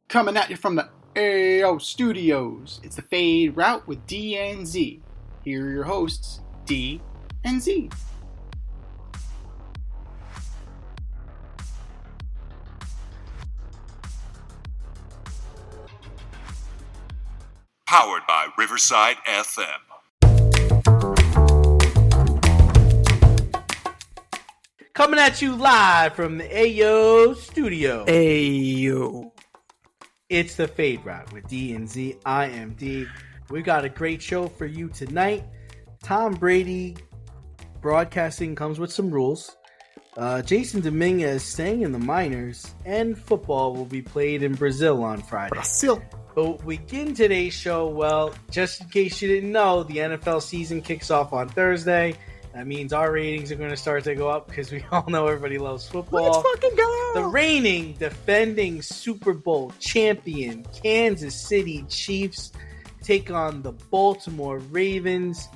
Coming at you from the AO Studios, it's the Fade Route with D and Z. Here are your hosts, D and Z. Powered by Riverside FM. Coming at you live from the AO Studio. Ayo. It's the Fade Route with D and Z. I am D. We got a great show for you tonight. Tom Brady broadcasting comes with some rules. Jasson Dominguez staying in the minors, and football will be played in Brazil on Friday. Brazil. But we begin today's show, well, just in case you didn't know, the NFL season kicks off on Thursday. That means our ratings are going to start to go up because we all know everybody loves football. Let's fucking go! The reigning, defending Super Bowl champion Kansas City Chiefs take on the Baltimore Ravens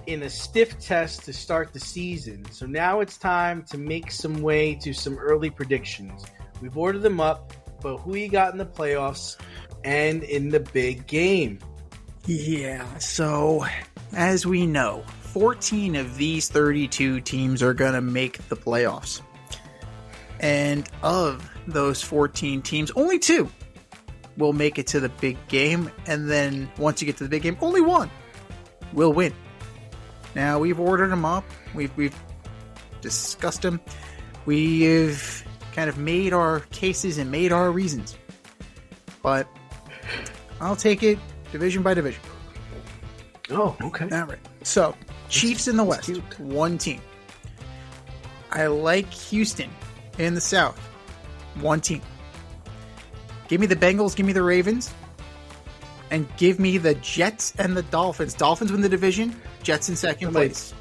in a stiff test to start the season. So now it's time to make some way to some early predictions. We've ordered them up, but who you got in the playoffs and in the big game? Yeah, so as we know, 14 of these 32 teams are going to make the playoffs. And of those 14 teams, only 2 will make it to the big game. And then once you get to the big game, only 1 will win. Now, we've ordered them up. We've discussed them. We've kind of made our cases and made our reasons. But I'll take it division by division. Oh, okay. All right. So, Chiefs in the West, 1 team. I like Houston in the South, 1 team. Give me the Bengals, give me the Ravens, and give me the Jets and the Dolphins. Dolphins win the division, Jets in second place.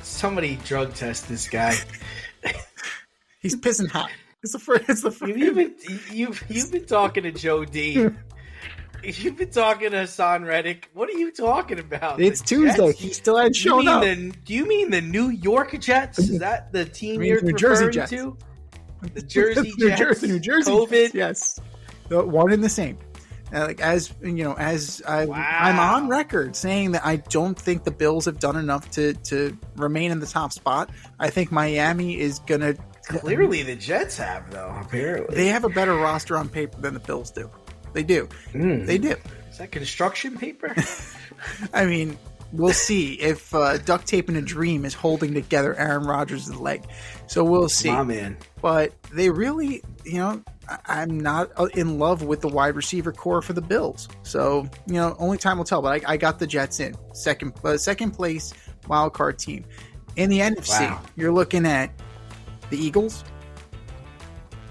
Somebody drug test this guy. He's pissing hot. It's the first. You've been talking to Joe D. You've been talking to Hassan Reddick. What are you talking about? It's Tuesday. He still hadn't shown up. Do you mean the New York Jets? Is that the team you're New referring Jersey Jets. to? The Jersey Jets. New Jersey. COVID. Jets, yes, the one and the same. I'm on record saying that I don't think the Bills have done enough to remain in the top spot. I think Miami is gonna. Clearly, the Jets have though. Apparently, they have a better roster on paper than the Bills do. They do. They do. Is that construction paper? I mean, we'll see if duct tape in a dream is holding together Aaron Rodgers' leg. So we'll see. My man. But they really, I'm not in love with the wide receiver core for the Bills. So, only time will tell. But I got the Jets in. Second place wild card team. In the NFC, You're looking at the Eagles.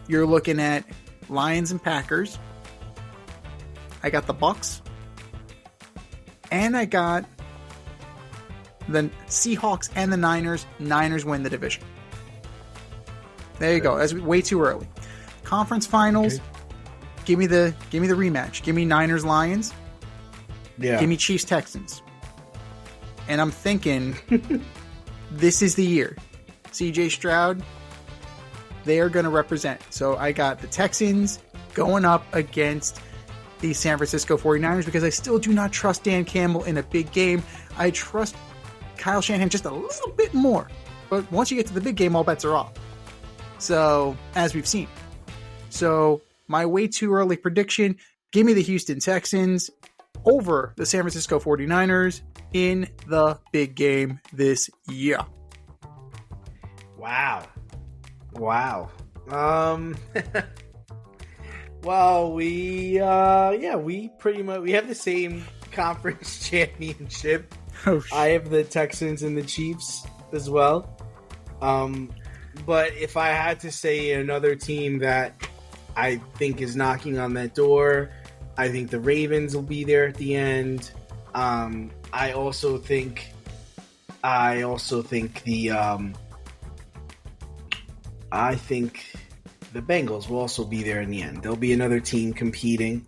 You're looking at Lions and Packers. I got the Bucks, and I got the Seahawks and the Niners. Niners win the division. There you go. That's way too early. Conference finals. Okay. Give me the rematch. Give me Niners Lions. Yeah. Give me Chiefs Texans. And I'm thinking this is the year. CJ Stroud. They are going to represent. So I got the Texans going up against the San Francisco 49ers because I still do not trust Dan Campbell in a big game. I trust Kyle Shanahan just a little bit more. But once you get to the big game, all bets are off. So, as we've seen. So, my way too early prediction, give me the Houston Texans over the San Francisco 49ers in the big game this year. Wow. Well, we pretty much we have the same conference championship. Oh, I have the Texans and the Chiefs as well. But if I had to say another team that I think is knocking on that door, I think the Ravens will be there at the end. I also think the Bengals will also be there in the end. There'll be another team competing.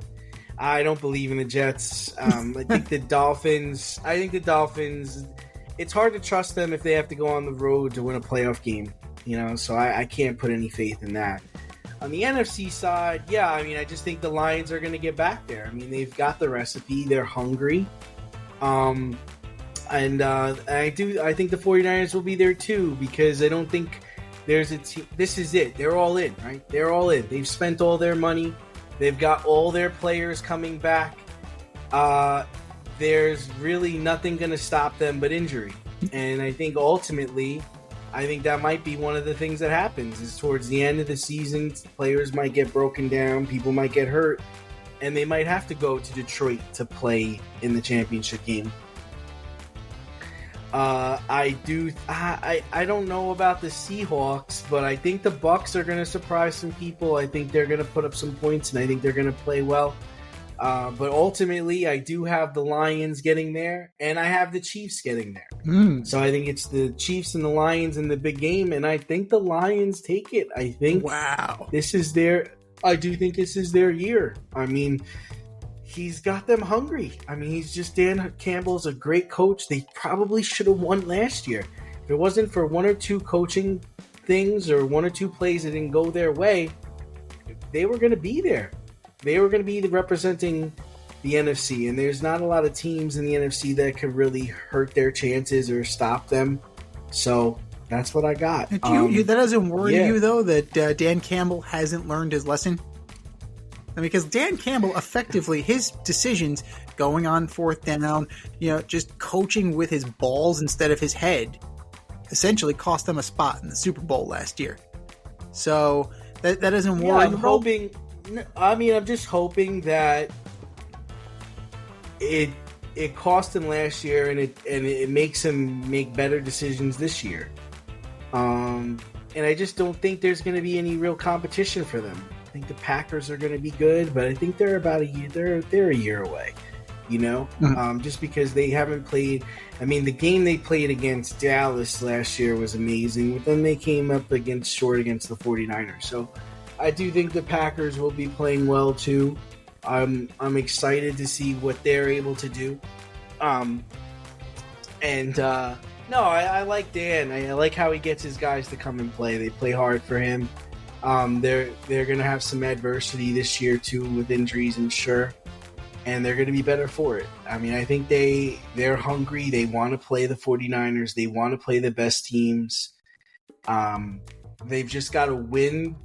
I don't believe in the Jets. I think the Dolphins. It's hard to trust them if they have to go on the road to win a playoff game. So I can't put any faith in that. On the NFC side, yeah, I mean, I just think the Lions are going to get back there. I mean, they've got the recipe. They're hungry. And I think the 49ers will be there too, because I don't think there's a team. This is it. They're all in, right? They're all in. They've spent all their money. They've got all their players coming back. There's really nothing going to stop them but injury. And I think ultimately, that might be one of the things that happens is towards the end of the season, players might get broken down, people might get hurt, and they might have to go to Detroit to play in the championship game. I don't know about the Seahawks, but I think the Bucks are going to surprise some people. I think they're going to put up some points, and I think they're going to play well. But ultimately, I do have the Lions getting there, and I have the Chiefs getting there. So I think it's the Chiefs and the Lions in the big game, and I think the Lions take it. I think I do think this is their year. I mean, he's got them hungry. I mean, Dan Campbell's a great coach. They probably should have won last year. If it wasn't for one or two coaching things or one or two plays that didn't go their way, they were going to be there. They were going to be representing the NFC, and there's not a lot of teams in the NFC that could really hurt their chances or stop them. So that's what I got. That doesn't worry you, though, that Dan Campbell hasn't learned his lesson? Because Dan Campbell, effectively, his decisions going on fourth down, just coaching with his balls instead of his head, essentially cost them a spot in the Super Bowl last year. So that doesn't worry. I'm just hoping that it cost him last year, and it makes him make better decisions this year. And I just don't think there's going to be any real competition for them. I think the Packers are going to be good, but I think they're about a year. They're a year away, just because they haven't played. I mean, the game they played against Dallas last year was amazing, but then they came up short against the 49ers. So I do think the Packers will be playing well too. I'm excited to see what they're able to do. I like Dan. I like how he gets his guys to come and play. They play hard for him. They're going to have some adversity this year too with injuries, I'm sure, and they're going to be better for it. I mean, I think they're hungry. They want to play the 49ers. They want to play the best teams. They've just got to win.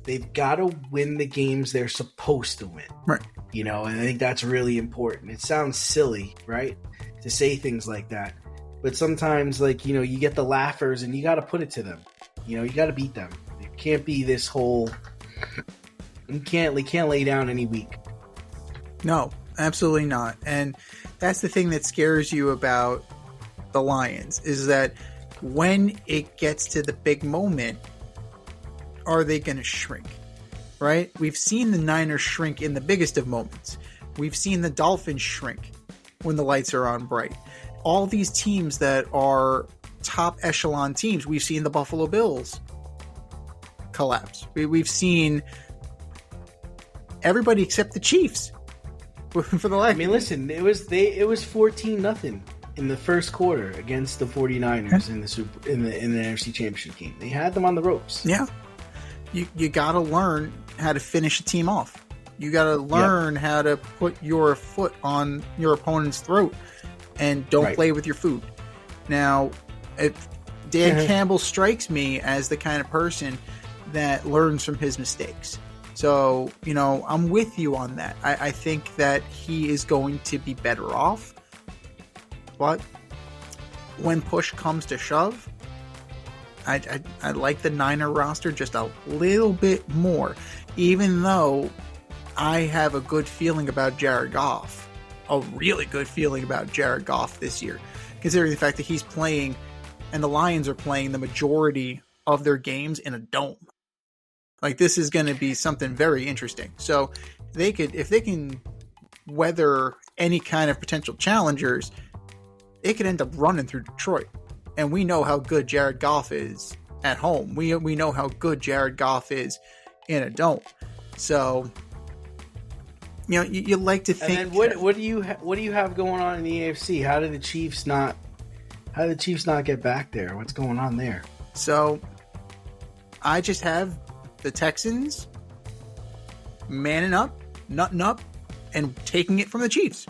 They've got to win the games they're supposed to win. Right. And I think that's really important. It sounds silly, right, to say things like that. But sometimes, you get the laughers and you got to put it to them. You got to beat them. It can't be this whole, you can't lay down any week. No, absolutely not. And that's the thing that scares you about the Lions, is that when it gets to the big moment, are they going to shrink? Right? We've seen the Niners shrink in the biggest of moments. We've seen the Dolphins shrink when the lights are on bright. All these teams that are top echelon teams, we've seen the Buffalo Bills collapse. We've seen everybody except the Chiefs for the last. I mean, listen, it was 14-0 in the first quarter against the 49ers in the NFC Championship game. They had them on the ropes. Yeah. You got to learn how to finish a team off. You got to learn how to put your foot on your opponent's throat and don't play with your food. Now, if Dan Campbell strikes me as the kind of person that learns from his mistakes. So, I'm with you on that. I think that he is going to be better off. But when push comes to shove, I like the Niner roster just a little bit more, even though I have a good feeling about Jared Goff, a really good feeling about Jared Goff this year, considering the fact that he's playing and the Lions are playing the majority of their games in a dome. This is going to be something very interesting. So if they can weather any kind of potential challengers, it could end up running through Detroit. And we know how good Jared Goff is at home. We know how good Jared Goff is in a dome. So, you like to think. And then what do you have going on in the AFC? How did the Chiefs not get back there? What's going on there? So, I just have the Texans manning up, nutting up, and taking it from the Chiefs.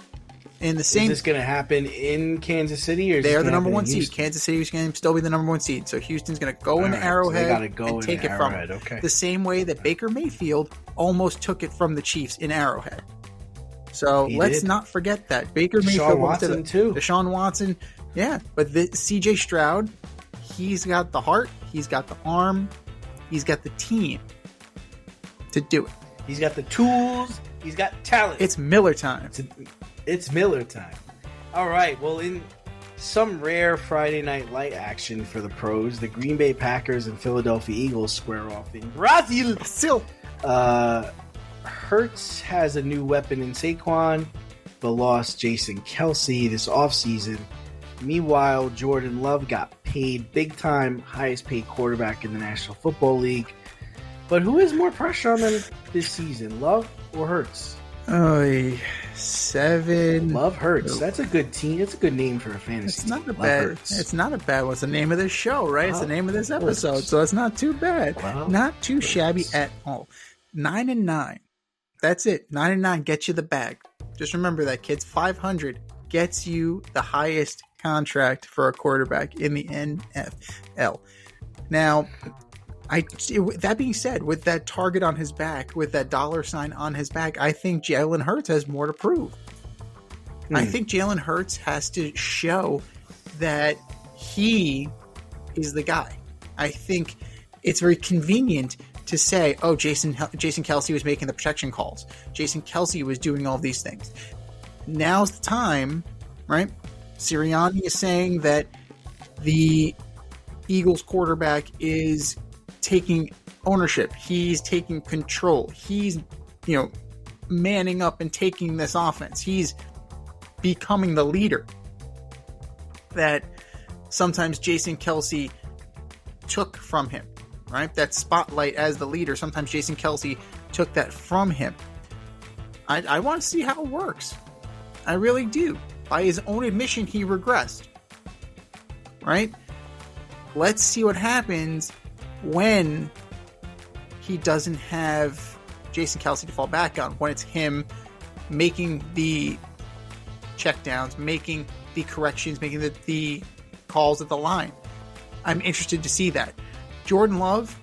In the same, is this going to happen in Kansas City, or is they are this the gonna number happen one in seed. Houston? Kansas City is going to still be the number one seed. So Houston's going to go All in right, so Arrowhead they gotta go and in take it from Arrowhead, them. okay. The same way that Baker Mayfield almost took it from the Chiefs in Arrowhead. So He let's did. not forget that Baker Deshaun Mayfield Watson, too. Deshaun Watson, yeah. But C.J. Stroud, he's got the heart, he's got the arm, he's got the team to do it. He's got the tools. He's got talent. It's Miller time. It's Miller time. All right. Well, in some rare Friday night light action for the pros, the Green Bay Packers and Philadelphia Eagles square off in Brazil. Still, Hurts has a new weapon in Saquon, but lost Jason Kelsey this offseason. Meanwhile, Jordan Love got paid big time, highest paid quarterback in the National Football League. But who has more pressure on them this season, Love or Hurts? oh, 7. Love Hurts. That's a good team. That's a good name for a fantasy It's not team. a Love bad. Hurts. It's not a bad one. It's the name of this show, right? It's the name of this episode, so it's not too bad. Well, Not too shabby at all. 9-9. That's it. 9-9 gets you the bag. Just remember that, kids. 500 gets you the highest contract for a quarterback in the NFL. Now, that being said, with that target on his back, with that $sign on his back, I think Jalen Hurts has more to prove. I think Jalen Hurts has to show that he is the guy. I think it's very convenient to say, oh, Jason Kelsey was making the protection calls. Jason Kelsey was doing all these things. Now's the time, right? Sirianni is saying that the Eagles quarterback is taking ownership. He's taking control. He's, manning up and taking this offense. He's becoming the leader that sometimes Jason Kelsey took from him, right? That spotlight as the leader, sometimes Jason Kelsey took that from him. I want to see how it works. I really do. By his own admission, he regressed, right? Let's see what happens when he doesn't have Jason Kelsey to fall back on, when it's him making the checkdowns, making the corrections, making the calls at the line. I'm interested to see that. Jordan Love,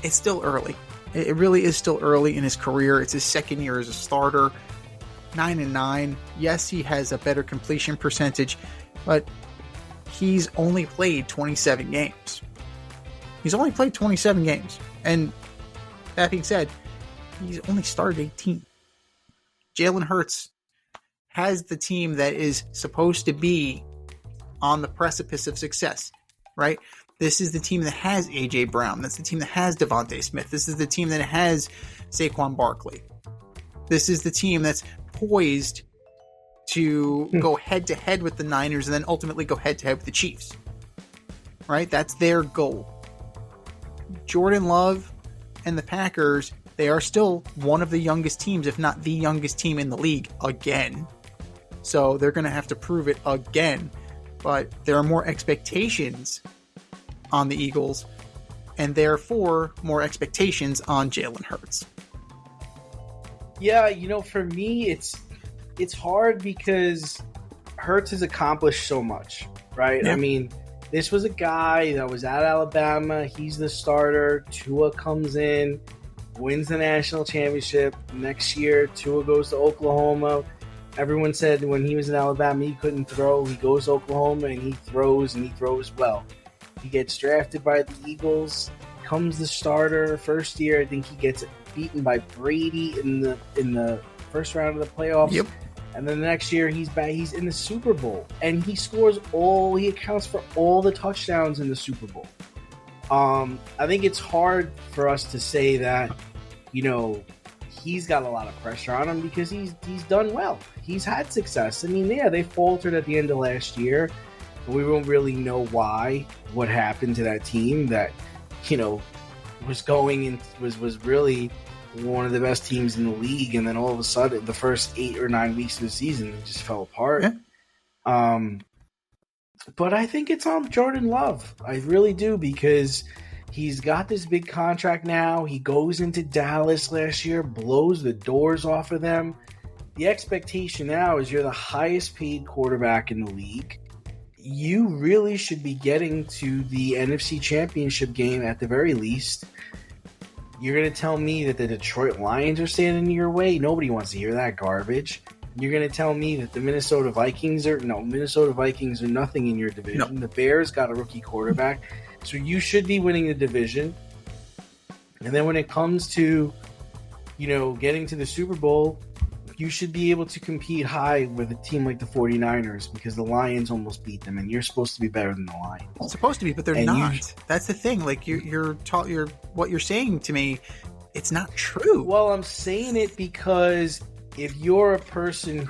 it's still early. It really is still early in his career. It's his second year as a starter. 9-9. Yes, he has a better completion percentage, but he's only played 27 games. He's only played 27 games. And that being said, he's only started 18. Jalen Hurts has the team that is supposed to be on the precipice of success, right? This is the team that has A.J. Brown. That's the team that has Devontae Smith. This is the team that has Saquon Barkley. This is the team that's poised to go head-to-head with the Niners and then ultimately go head-to-head with the Chiefs, right? That's their goal. Jordan Love and the Packers, they are still one of the youngest teams, if not the youngest team in the league again. So they're going to have to prove it again. But there are more expectations on the Eagles, and therefore more expectations on Jalen Hurts. Yeah, for me, it's hard because Hurts has accomplished so much, right? Yeah. I mean, this was a guy that was at Alabama. He's the starter. Tua comes in, wins the national championship. Next year, Tua goes to Oklahoma. Everyone said when he was in Alabama, he couldn't throw. He goes to Oklahoma, and he throws well. He gets drafted by the Eagles, becomes the starter. First year, I think he gets beaten by Brady in the first round of the playoffs. Yep. And then the next year, he's in the Super Bowl, and he accounts for all the touchdowns in the Super Bowl. I think it's hard for us to say that, he's got a lot of pressure on him because he's done well. He's had success. I mean, yeah, they faltered at the end of last year. We don't really know what happened to that team that, was going and was really one of the best teams in the league. And then all of a sudden, the first 8 or 9 weeks of the season, it just fell apart. Yeah. But I think it's on Jordan Love. I really do, because He's got this big contract now. He goes into Dallas last year, blows the doors off of them. The expectation now is you're the highest paid quarterback in the league. You really should be getting to the NFC Championship game at the very least. You're going to tell me that the Detroit Lions are standing in your way? Nobody wants to hear that garbage. You're going to tell me that the Minnesota Vikings are nothing in your division. No. The Bears got a rookie quarterback. So you should be winning the division. And then when it comes to, getting to the Super Bowl, you should be able to compete high with a team like the 49ers because the Lions almost beat them, and you're supposed to be better than the Lions. It's supposed to be, but they're not. That's the thing. Like what you're saying to me, it's not true. Well, I'm saying it because if you're a person that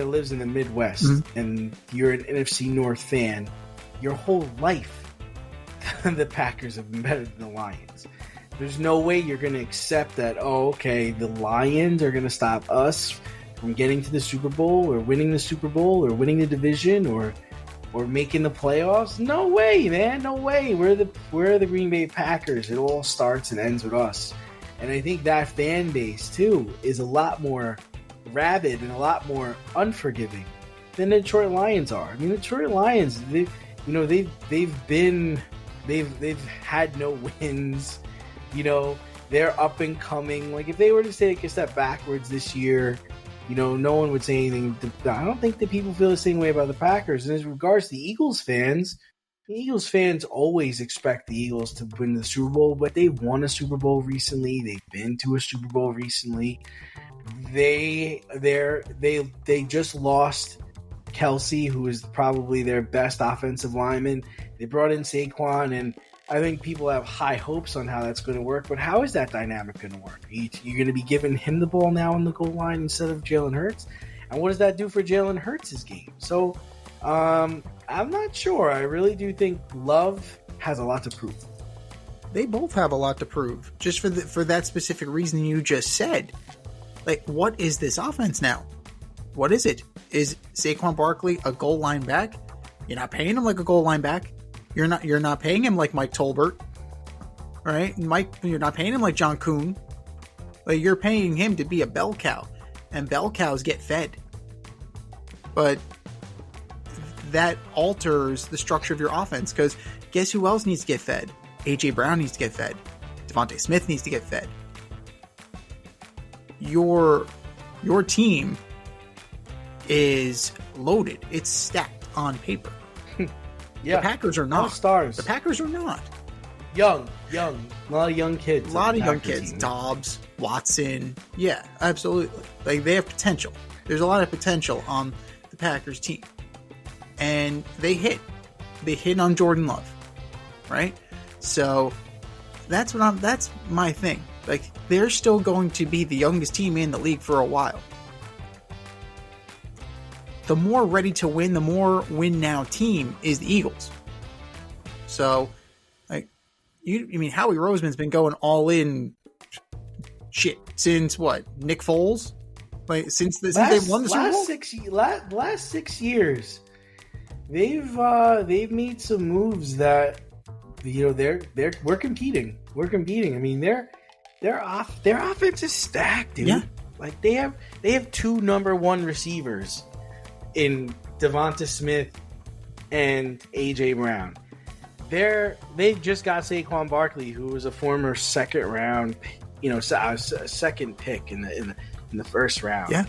lives in the Midwest and you're an NFC North fan, your whole life the Packers have been better than the Lions. There's no way you're going to accept that, the Lions are going to stop us from getting to the Super Bowl or winning the Super Bowl or winning the division or making the playoffs. No way, man. No way. We're the Green Bay Packers. It all starts and ends with us. And I think that fan base, too, is a lot more rabid and a lot more unforgiving than the Detroit Lions are. I mean, the Detroit Lions, they've had no wins. They're up and coming. Like, if they were to take a step backwards this year, no one would say anything. I don't think that people feel the same way about the Packers. And as regards to the Eagles fans always expect the Eagles to win the Super Bowl, but they've won a Super Bowl recently. They've been to a Super Bowl recently. They just lost Kelsey, who is probably their best offensive lineman. They brought in Saquon, and I think people have high hopes on how that's going to work. But how is that dynamic going to work? You're going to be giving him the ball now on the goal line instead of Jalen Hurts? And what does that do for Jalen Hurts' game? So I'm not sure. I really do think Love has a lot to prove. They both have a lot to prove, just for that specific reason you just said. Like, what is this offense now? What is it? Is Saquon Barkley a goal line back? You're not paying him like a goal line back. You're not paying him like Mike Tolbert. All right? You're not paying him like John Kuhn. Like, you're paying him to be a bell cow. And bell cows get fed. But that alters the structure of your offense, because guess who else needs to get fed? A.J. Brown needs to get fed. Devontae Smith needs to get fed. Your team is loaded. It's stacked on paper. Yeah. The Packers are not. All stars. The Packers are not. Young. A lot of young kids. A lot of young kids. Team. Dobbs, Watson. Yeah, absolutely. Like, they have potential. There's a lot of potential on the Packers team. And they hit. They hit on Jordan Love. Right? So that's my thing. Like, they're still going to be the youngest team in the league for a while. The more ready to win, the more win now team is the Eagles. So, like, Howie Roseman's been going all in since what? Nick Foles? Like, since they won the Super Bowl? Last 6 years, they've made some moves that, we're competing. We're competing. I mean, their offense is stacked, dude. Yeah. Like, they have two number one receivers in Devonta Smith and A.J. Brown. They've just got Saquon Barkley, who was a former second round, second pick in the first round. Yeah.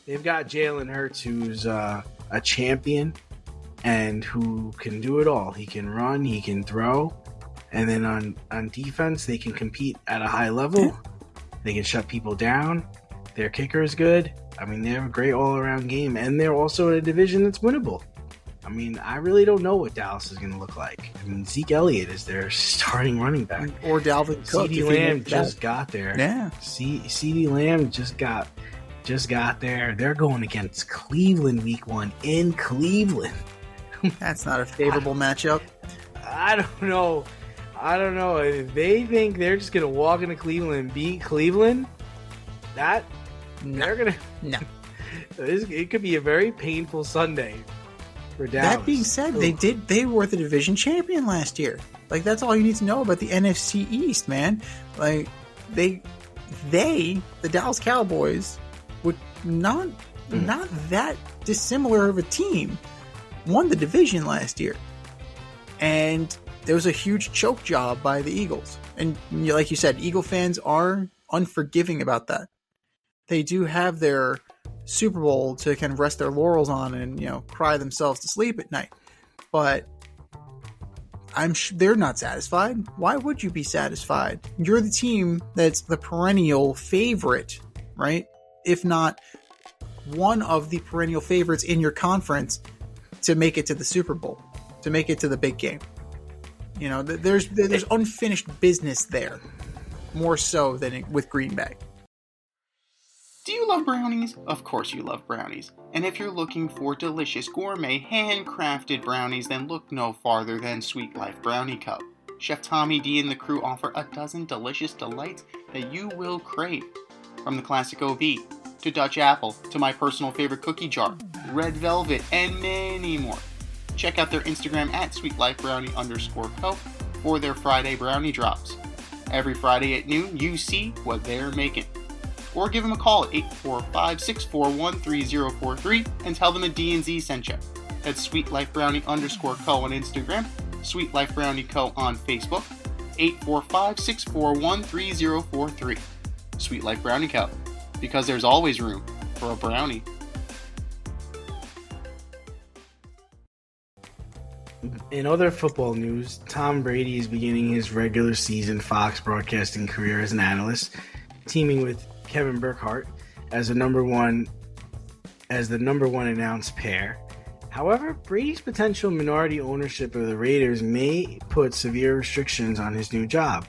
They've got Jalen Hurts, who's a champion and who can do it all. He can run, he can throw, and then on defense, they can compete at a high level. Yeah. They can shut people down. Their kicker is good. I mean, they have a great all-around game, and they're also in a division that's winnable. I mean, I really don't know what Dallas is going to look like. I mean, Zeke Elliott is their starting running back. Or Dalvin Cook. CeeDee Lamb just got there. Yeah. CeeDee Lamb just got there. They're going against Cleveland week 1 in Cleveland. That's not a favorable matchup. I don't know. If they think they're just going to walk into Cleveland and beat Cleveland, they're going to... No. It could be a very painful Sunday for Dallas. That being said, they were the division champion last year. Like, that's all you need to know about the NFC East, man. Like, the Dallas Cowboys, would not that dissimilar of a team, won the division last year. And there was a huge choke job by the Eagles. And like you said, Eagle fans are unforgiving about that. They do have their Super Bowl to kind of rest their laurels on and, cry themselves to sleep at night. But I'm sure they're not satisfied. Why would you be satisfied? You're the team that's the perennial favorite, right? If not one of the perennial favorites in your conference to make it to the Super Bowl, to make it to the big game. There's unfinished business there, more so than with Green Bay. Do you love brownies? Of course you love brownies. And if you're looking for delicious gourmet handcrafted brownies, then look no farther than Sweet Life Brownie Co. Chef Tommy D and the crew offer a dozen delicious delights that you will crave. From the classic OB, to Dutch Apple, to my personal favorite cookie jar, Red Velvet, and many more. Check out their Instagram at sweetlifebrownie_co for their Friday brownie drops. Every Friday at noon, you see what they're making. Or give them a call at 845-641-3043 and tell them a D&Z sent you. That's sweetlifebrownie_co on Instagram, Sweet Life Brownie Co on Facebook, 845-641-3043. Sweet Life Brownie Co, because there's always room for a brownie. In other football news, Tom Brady is beginning his regular season Fox broadcasting career as an analyst, teaming with Kevin Burkhardt as the number one announced pair. However, Brady's potential minority ownership of the Raiders may put severe restrictions on his new job.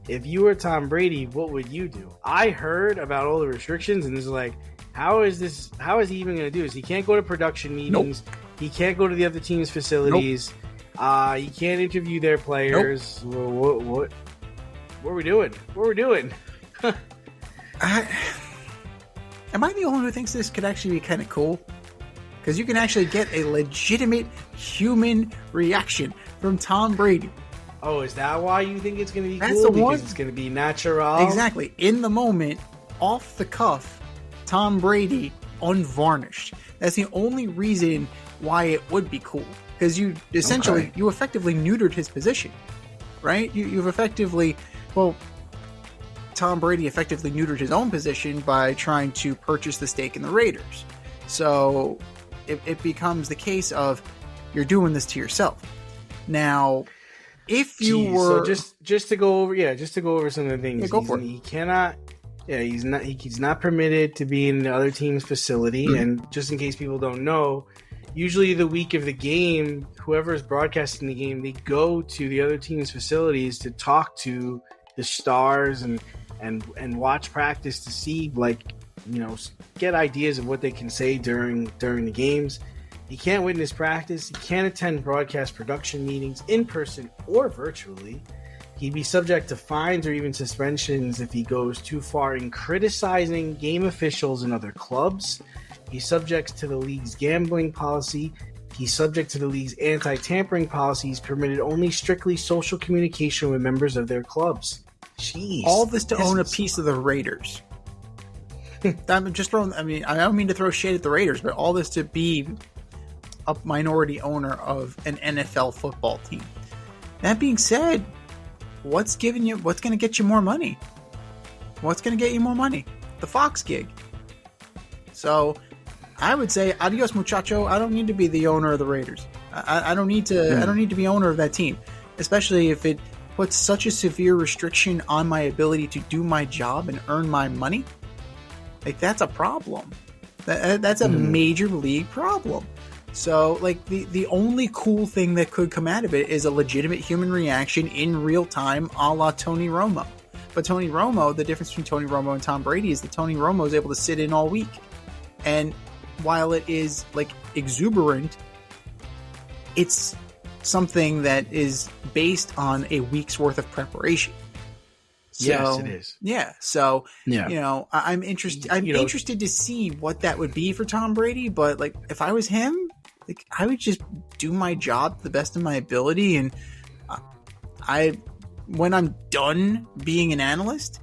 If you were Tom Brady, what would you do? I heard about all the restrictions, and this is like, how is he even going to do this? He can't go to production meetings. Nope. He can't go to the other team's facilities. Nope. He can't interview their players. Nope. What are we doing? What are we doing? Am I the only one who thinks this could actually be kind of cool? Because you can actually get a legitimate human reaction from Tom Brady. Oh, is that why you think it's going to be That's cool? The because one? It's going to be natural? Exactly. In the moment, off the cuff, Tom Brady, unvarnished. That's the only reason why it would be cool. Because you effectively neutered his position, right? You've effectively, Tom Brady effectively neutered his own position by trying to purchase the stake in the Raiders. So it becomes the case of you're doing this to yourself. Now, if you were just to go over some of the things, go for it. He cannot. Yeah, he's not permitted to be in the other team's facility. Mm-hmm. And just in case people don't know, usually the week of the game, whoever is broadcasting the game, they go to the other team's facilities to talk to the stars and watch practice to see, get ideas of what they can say during the games. He can't witness practice. He can't attend broadcast production meetings in person or virtually. He'd be subject to fines or even suspensions if he goes too far in criticizing game officials and other clubs. He's subject to the league's gambling policy. He's subject to the league's anti-tampering policies, permitted only strictly social communication with members of their clubs. Jeez. All this to own a piece of the Raiders. I'm just throwing, I don't mean to throw shade at the Raiders, but all this to be a minority owner of an NFL football team. That being said, what's going to get you more money? What's going to get you more money? The Fox gig. So I would say, adios muchacho. I don't need to be the owner of the Raiders. I don't need to. I don't need to be owner of that team, especially if it puts such a severe restriction on my ability to do my job and earn my money. Like, that's a problem. That's a major league problem. So, the only cool thing that could come out of it is a legitimate human reaction in real time, a la Tony Romo. But Tony Romo, the difference between Tony Romo and Tom Brady is that Tony Romo is able to sit in all week. And while it is, exuberant, it's something that is based on a week's worth of preparation. So, yes, it is. Yeah. So, I'm interested. I'm interested to see what that would be for Tom Brady. But if I was him, Like, I would just do my job to the best of my ability, and when I'm done being an analyst,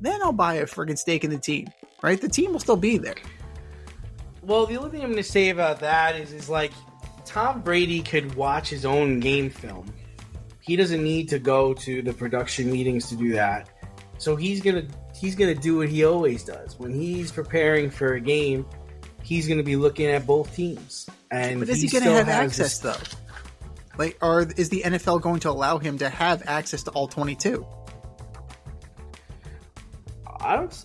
then I'll buy a friggin' stake in the team, right? The team will still be there. Well, the only thing I'm going to say about that is like, Tom Brady could watch his own game film. He doesn't need to go to the production meetings to do that. So he's gonna do what he always does. When he's preparing for a game, he's gonna be looking at both teams. And but is he gonna have access though? Like, or is the NFL going to allow him to have access to all 22?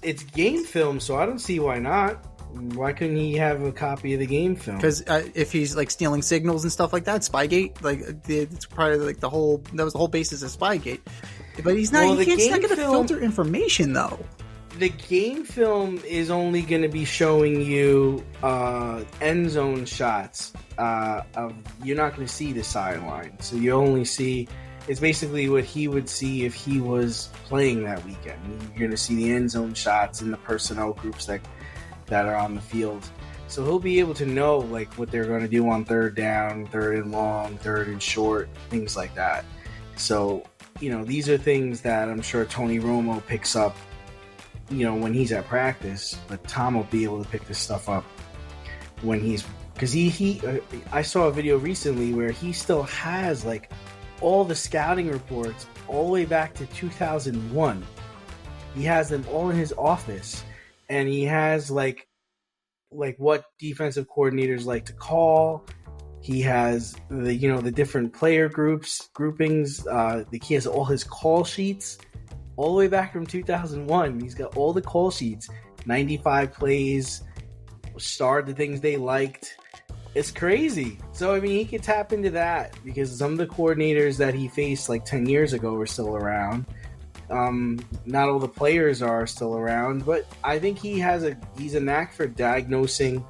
It's game film, so I don't see why not. Why couldn't he have a copy of the game film? Because if he's like stealing signals and stuff like that, Spygate, like it's probably like that was the whole basis of Spygate. But he's not. Well, he's not going to filter information though. The game film is only going to be showing you end zone shots. You're not going to see the sideline, so you only see. It's basically what he would see if he was playing that weekend. You're going to see the end zone shots and the personnel groups that are on the field. So he'll be able to know like what they're going to do on third down, third and long, third and short, things like that. So, these are things that I'm sure Tony Romo picks up, when he's at practice, but Tom will be able to pick this stuff up when because I saw a video recently where he still has like all the scouting reports all the way back to 2001. He has them all in his office. And he has like what defensive coordinators like to call. He has the different player groupings. He has all his call sheets all the way back from 2001. He's got all the call sheets, 95 plays, starred the things they liked. It's crazy. So I mean, he could tap into that because some of the coordinators that he faced like 10 years ago are still around. Not all the players are still around, but I think he's a knack for diagnosing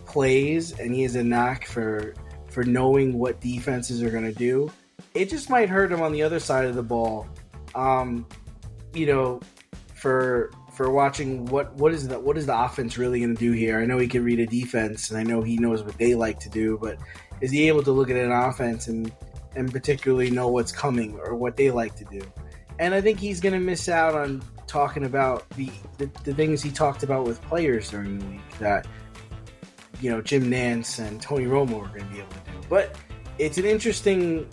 plays, and he has a knack for knowing what defenses are going to do. It just might hurt him on the other side of the ball, for watching what is the offense really going to do here. I know he can read a defense, and I know he knows what they like to do, but is he able to look at an offense and particularly know what's coming or what they like to do? And I think he's going to miss out on talking about the things he talked about with players during the week that, Jim Nantz and Tony Romo are going to be able to do. But it's an interesting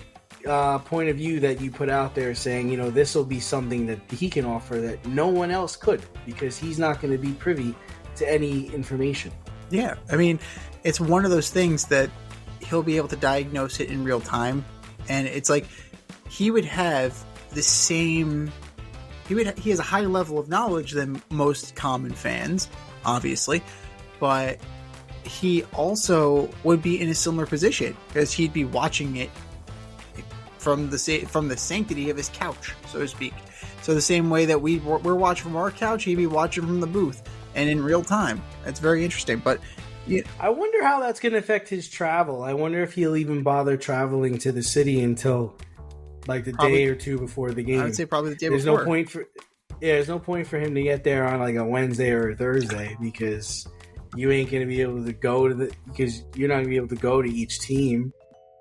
point of view that you put out there saying, this will be something that he can offer that no one else could because he's not going to be privy to any information. Yeah. I mean, it's one of those things that he'll be able to diagnose it in real time. And it's like he would have the same he has a higher level of knowledge than most common fans, obviously, but he also would be in a similar position because he'd be watching it from the sanctity of his couch, so to speak. So the same way that we're watching from our couch, he'd be watching from the booth and in real time. That's very interesting. But I wonder how that's going to affect his travel. I wonder if he'll even bother traveling to the city until like the day or two before the game. I would say probably the day before. There's no point for him to get there on like a Wednesday or a Thursday because you ain't going to be able to go because you're not going to be able to go to each team.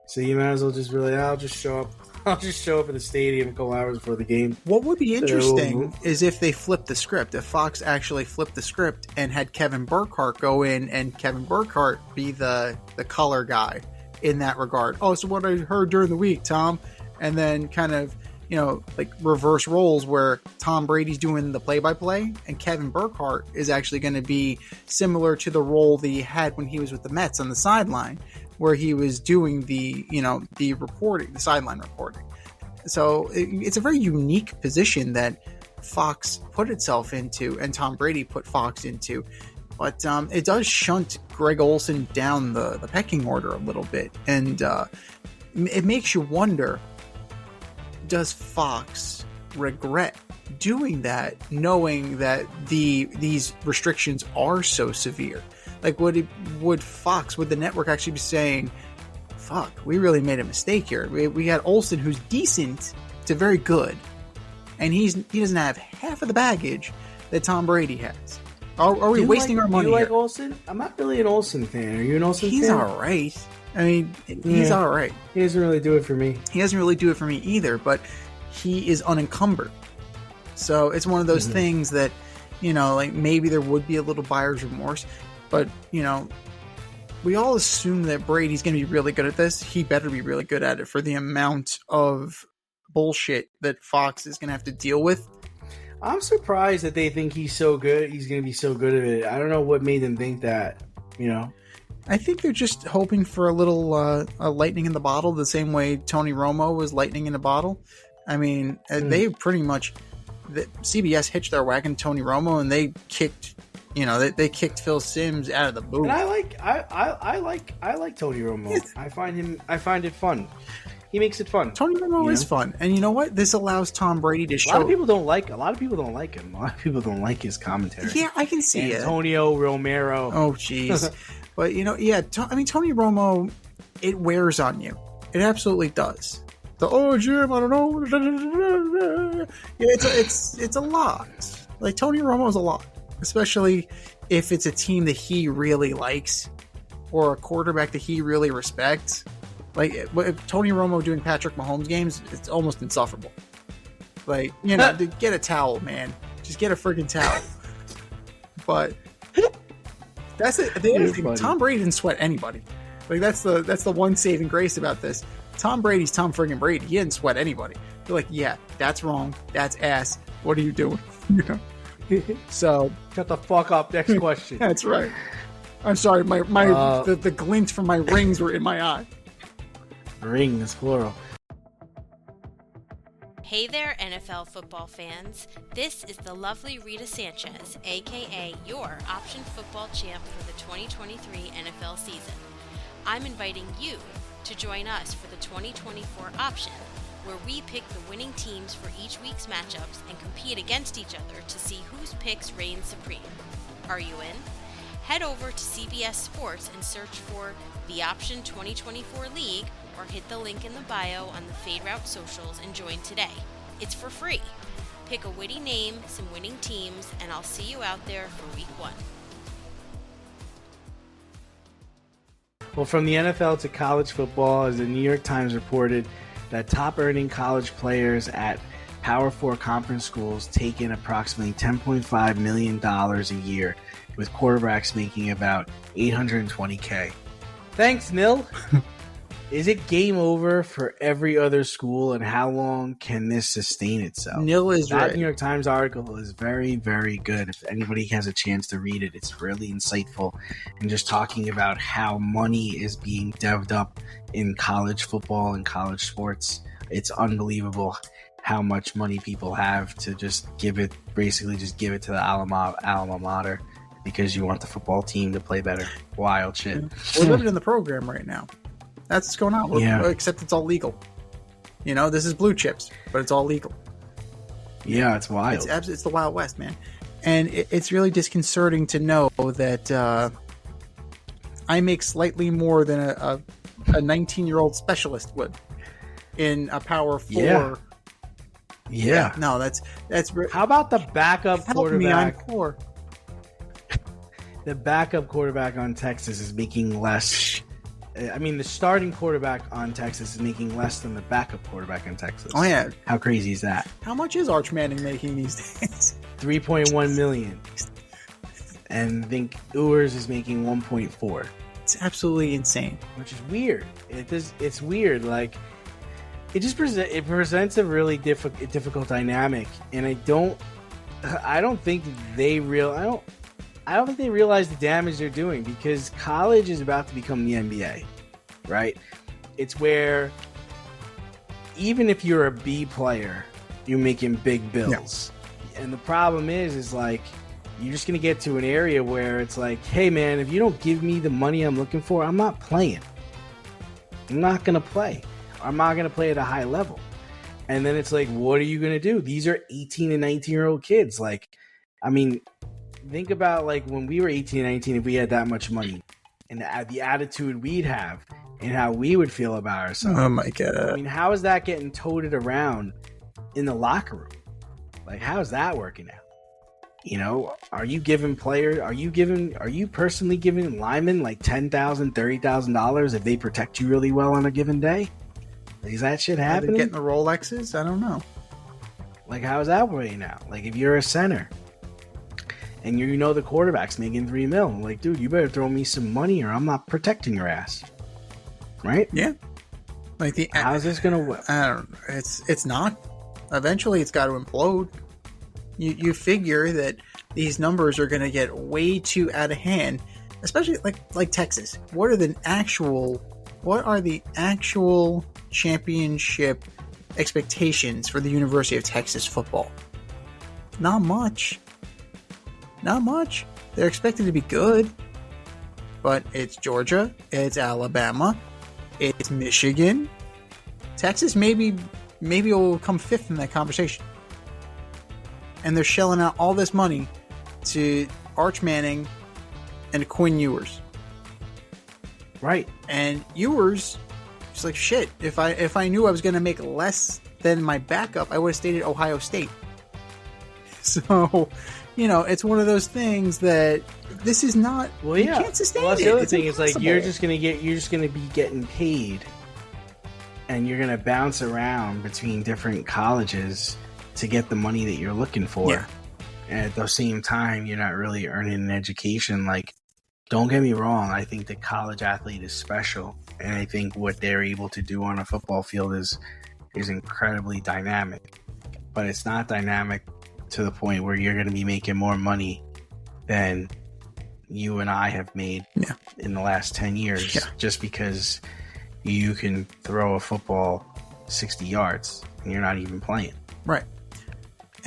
So you might as well just really, I'll just show up at the stadium a couple hours before the game. What would be interesting is if they flipped the script, if Fox actually flipped the script and had Kevin Burkhardt go in and Kevin Burkhardt be the color guy in that regard. Oh, so what I heard during the week, Tom, and then kind of, like reverse roles where Tom Brady's doing the play-by-play and Kevin Burkhardt is actually going to be similar to the role that he had when he was with the Mets on the sideline, where he was doing the reporting, the sideline reporting. So it's a very unique position that Fox put itself into and Tom Brady put Fox into. But it does shunt Greg Olsen down the pecking order a little bit. And it makes you wonder, does Fox regret doing that, knowing that these restrictions are so severe? Like, would the network actually be saying, fuck, we really made a mistake here. We had Olsen, who's decent to very good, and he doesn't have half of the baggage that Tom Brady has. Are we wasting our money? Do you like here? Olsen? I'm not really an Olsen fan. Are you an Olsen fan? He's all right. I mean, he's all right. He doesn't really do it for me. He doesn't really do it for me either, but he is unencumbered. So it's one of those things that, like maybe there would be a little buyer's remorse, but, we all assume that Brady's going to be really good at this. He better be really good at it for the amount of bullshit that Fox is going to have to deal with. I'm surprised that they think he's so good. He's going to be so good at it. I don't know what made them think that, I think they're just hoping for a little a lightning in the bottle, the same way Tony Romo was lightning in a bottle. I mean, they pretty much CBS hitched their wagon to Tony Romo, and they kicked, they kicked Phil Simms out of the booth. And I like Tony Romo. Yes. I find it fun. He makes it fun. Tony Romo is fun, and you know what? This allows Tom Brady to show. A lot of people don't like him. A lot of people don't like his commentary. Yeah, I can see it. Antonio Romero. Oh, jeez. But Tony Romo, it wears on you. It absolutely does. Jim, I don't know. Yeah, it's a lot. Like Tony Romo is a lot, especially if it's a team that he really likes or a quarterback that he really respects. Like if Tony Romo doing Patrick Mahomes games, it's almost insufferable. Like, get a towel, man. Just get a friggin' towel. But that's it. The other thing, Tom Brady didn't sweat anybody. Like that's the one saving grace about this. Tom Brady's Tom friggin' Brady. He didn't sweat anybody. They're like, yeah, that's wrong. That's ass. What are you doing? So shut the fuck up. Next question. That's right. I'm sorry. The glint from my rings were in my eye. Rings, plural. Hey there, NFL football fans. This is the lovely Rita Sanchez, aka your option football champ for the 2023 NFL season. I'm inviting you to join us for the 2024 option, where we pick the winning teams for each week's matchups and compete against each other to see whose picks reign supreme. Are you in? Head over to CBS Sports and search for the Option 2024 League, or hit the link in the bio on the Fade Route socials and join today. It's for free. Pick a witty name, some winning teams, and I'll see you out there for week 1. Well, from the NFL to college football, as the New York Times reported that top-earning college players at Power 4 conference schools take in approximately $10.5 million a year, with quarterbacks making about $820K. Thanks, Nil. Is it game over for every other school, and how long can this sustain itself? Nil is that right. New York Times article is very, very good. If anybody has a chance to read it, it's really insightful and just talking about how money is being devved up in college football and college sports. It's unbelievable how much money people have to just give it to the alma mater because you want the football team to play better. Wild shit. We're living in the program right now. That's what's going on. Yeah. Except it's all legal. This is blue chips, but it's all legal. Yeah, it's wild. It's the Wild West, man. And it's really disconcerting to know that I make slightly more than a 19-year-old specialist would in a Power 4. Yeah. No, that's. How about the backup quarterback? Help me, I'm poor. The backup quarterback on Texas is making less. I mean, the starting quarterback on Texas is making less than the backup quarterback in Texas. Oh, yeah. How crazy is that? How much is Arch Manning making these days? $3.1 million. And I think Ewers is making 1.4. It's absolutely insane. Which is weird. It's weird. Like, it just presents a really difficult dynamic. And I don't think they realize the damage they're doing, because college is about to become the NBA, right? It's where even if you're a B player, you're making big bills. Yeah. And the problem is like, you're just going to get to an area where it's like, hey man, if you don't give me the money I'm looking for, I'm not playing. I'm not going to play. I'm not going to play at a high level. And then it's like, what are you going to do? These are 18 and 19-year-old kids. Like, I mean, think about like when we were 18 and 19, if we had that much money and the attitude we'd have and how we would feel about ourselves. Oh my God. I mean, how is that getting toted around in the locker room? Like, how is that working out? You know, are you personally giving linemen like $10,000, $30,000 if they protect you really well on a given day? Is that shit happening? Are they getting the Rolexes? I don't know. Like, how's that working out? Like, if you're a center and you know the quarterback's making $3 million, like, dude, you better throw me some money or I'm not protecting your ass. Right? Yeah. Like, how's this gonna work? I don't know. It's not. Eventually, it's got to implode. You figure that these numbers are going to get way too out of hand, especially like Texas. What are the actual championship expectations for the University of Texas football? Not much. They're expected to be good, but it's Georgia, it's Alabama, it's Michigan. Texas maybe will come fifth in that conversation. And they're shelling out all this money to Arch Manning and Quinn Ewers. Right. And Ewers, it's like, shit, if I knew I was going to make less than my backup, I would have stayed at Ohio State. So, you know, it's one of those things that this is not, you can't sustain it. That's the other thing is, like, you're just going to be getting paid and you're going to bounce around between different colleges to get the money that you're looking for. Yeah. And at the same time, you're not really earning an education. Like, don't get me wrong. I think the college athlete is special. And I think what they're able to do on a football field is incredibly dynamic. But it's not dynamic to the point where you're going to be making more money than you and I have made in the last 10 years just because you can throw a football 60 yards and you're not even playing. Right.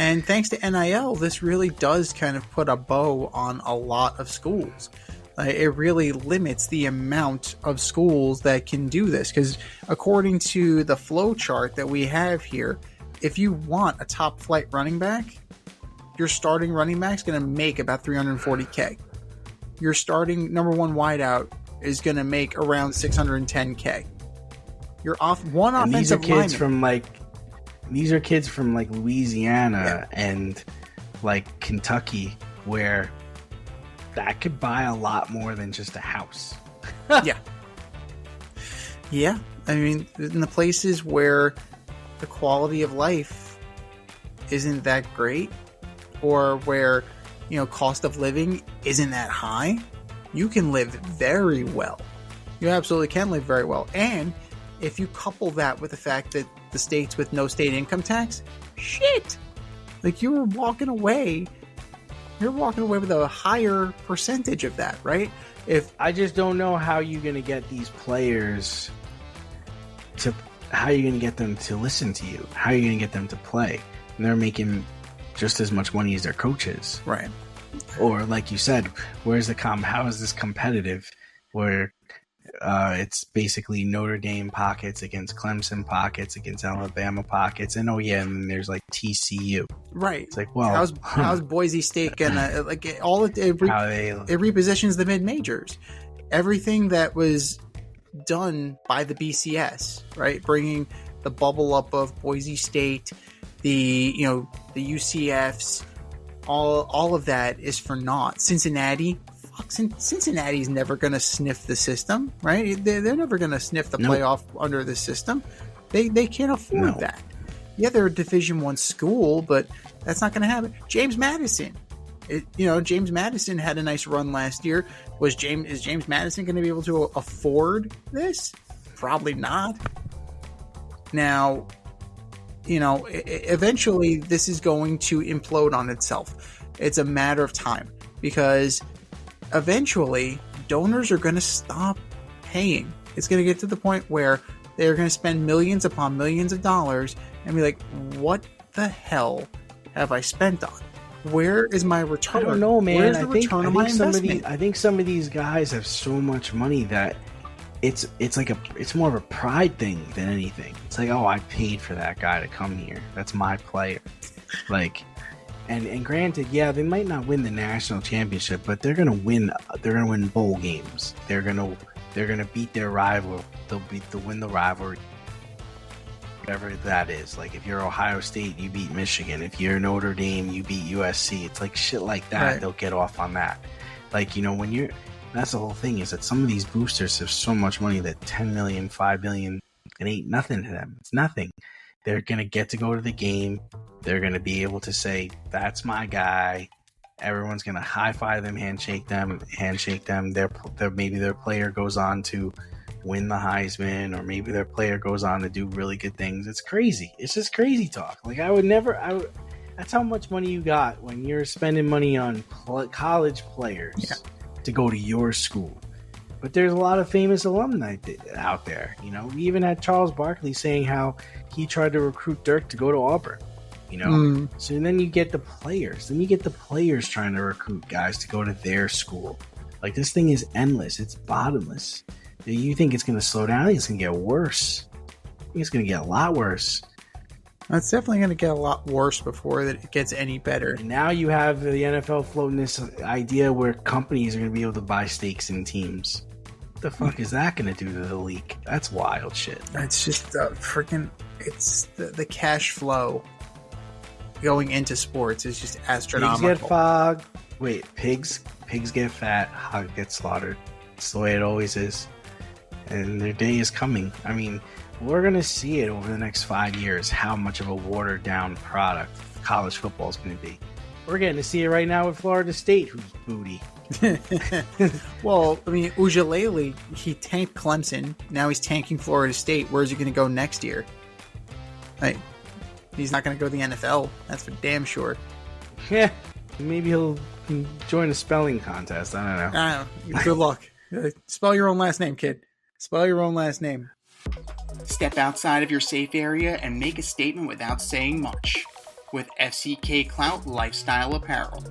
And thanks to NIL, this really does kind of put a bow on a lot of schools. It really limits the amount of schools that can do this. Because according to the flow chart that we have here, if you want a top flight running back, your starting running back is going to make about $340K. Your starting number one wideout is going to make around $610K. Your one and offensive lineman. These are kids from like Louisiana and like Kentucky, where that could buy a lot more than just a house. Yeah. I mean, in the places where the quality of life isn't that great, or where, you know, cost of living isn't that high, you can live very well. You absolutely can live very well. And if you couple that with the fact that the states with no state income tax, shit, like you're walking away with a higher percentage of that, right? If I just don't know how you're going to get these players to, how you're going to get them to listen to you, how you're going to get them to play. And they're making just as much money as their coaches. Right. Or like you said, how is this competitive where it's basically Notre Dame pockets against Clemson pockets against Alabama pockets, and and then there's like TCU. Right. It's like, well, how's Boise State gonna like it repositions the mid majors? Everything that was done by the BCS, right? Bringing the bubble up of Boise State, the UCFs, all of that is for naught. Cincinnati's never going to sniff the system, right? They're never going to sniff the playoff under the system. They can't afford that. Yeah, they're a Division I school, but that's not going to happen. James Madison. James Madison had a nice run last year. Is James Madison going to be able to afford this? Probably not. Now, eventually this is going to implode on itself. It's a matter of time, because eventually donors are going to stop paying. It's going to get to the point where they're going to spend millions upon millions of dollars and be like, what the hell have I spent on? Where is my return? I don't know, man. Where's the return on my investment? I think some of these guys have so much money that it's more of a pride thing than anything. It's like, oh, I paid for that guy to come here. That's my player. Like, and granted, yeah, they might not win the national championship, but they're gonna win. They're gonna win bowl games. They're gonna beat their rival. They'll win the rivalry whatever that is. Like if you're Ohio State, you beat Michigan. If you're Notre Dame, you beat USC. It's like shit like that. Right. They'll get off on that. Like, when you're, that's the whole thing, is that some of these boosters have so much money that 10 million, 5 million, it ain't nothing to them. It's nothing. They're going to get to go to the game. They're going to be able to say, that's my guy. Everyone's going to high-five them, handshake them. Maybe their player goes on to win the Heisman, or maybe their player goes on to do really good things. It's crazy. It's just crazy talk. Like, that's how much money you got when you're spending money on college players to go to your school. But there's a lot of famous alumni out there. We even had Charles Barkley saying how he tried to recruit Dirk to go to Auburn. So then you get the players. Then you get the players trying to recruit guys to go to their school. Like, this thing is endless. It's bottomless. You think it's going to slow down? I think it's going to get worse. I think it's going to get a lot worse. It's definitely going to get a lot worse before it gets any better. And now you have the NFL floating this idea where companies are going to be able to buy stakes in teams. What the fuck is that going to do to the league? That's wild shit. It's just it's the cash flow going into sports is just astronomical. Pigs get fogged. Wait, pigs get fat. Hog gets slaughtered. It's the way it always is. And their day is coming. I mean, we're going to see it over the next 5 years, how much of a watered down product college football is going to be. We're getting to see it right now with Florida State, who's booty. Well, I mean, Ujalele, he tanked Clemson. Now he's tanking Florida State. Where's he going to go next year? Like, he's not going to go to the NFL. That's for damn sure. Yeah, maybe he'll join a spelling contest. I don't know. I don't know. Good luck. Spell your own last name, kid. Spell your own last name. Step outside of your safe area and make a statement without saying much with FCK Clout Lifestyle Apparel.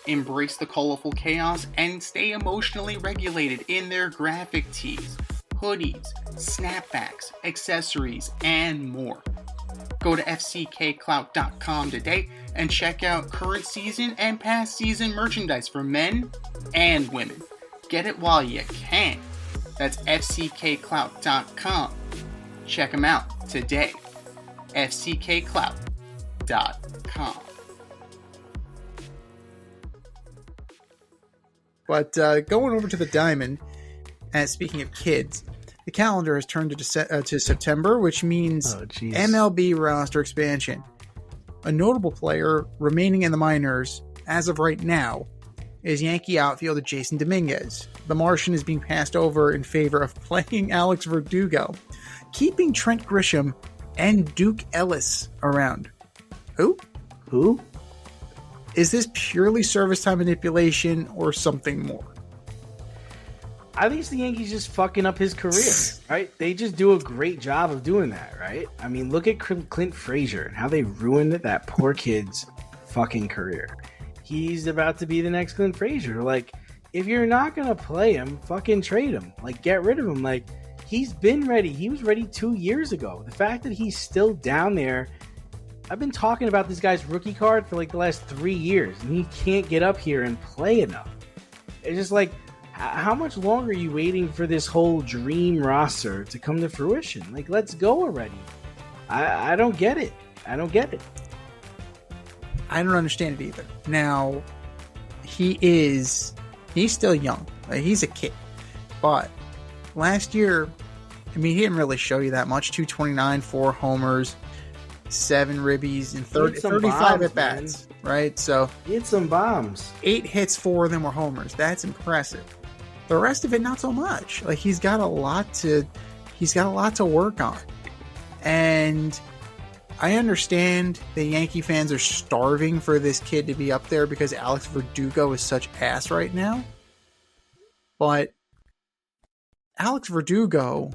Embrace the colorful chaos and stay emotionally regulated in their graphic tees, hoodies, snapbacks, accessories, and more. Go to fckclout.com today and check out current season and past season merchandise for men and women. Get it while you can. That's fckclout.com. Check them out today. fckclout.com. But going over to the Diamond, and speaking of kids, the calendar has turned to September, which means MLB roster expansion. A notable player remaining in the minors as of right now is Yankee outfielder Jasson Dominguez. The Martian is being passed over in favor of playing Alex Verdugo, keeping Trent Grisham and Duke Ellis around. Who? Is this purely service time manipulation or something more? I think it's the Yankees just fucking up his career, right? They just do a great job of doing that, right? I mean, look at Clint Frazier and how they ruined that poor kid's fucking career. He's about to be the next Clint Frazier. Like, if you're not going to play him, fucking trade him. Like, get rid of him. Like, he's been ready. He was ready 2 years ago. The fact that he's still down there, I've been talking about this guy's rookie card for like the last 3 years, and he can't get up here and play enough. It's just like, how much longer are you waiting for this whole dream roster to come to fruition? Like, let's go already. I don't get it. I don't understand it either. Now, he's still young. Like, he's a kid. But last year, I mean, he didn't really show you that much. 229, 4 homers, 7 ribbies, and 35 at-bats. Right? So he hit some bombs. 8 hits, 4 of them were homers. That's impressive. The rest of it, not so much. Like, he's got a lot to work on. And I understand the Yankee fans are starving for this kid to be up there because Alex Verdugo is such ass right now. But Alex Verdugo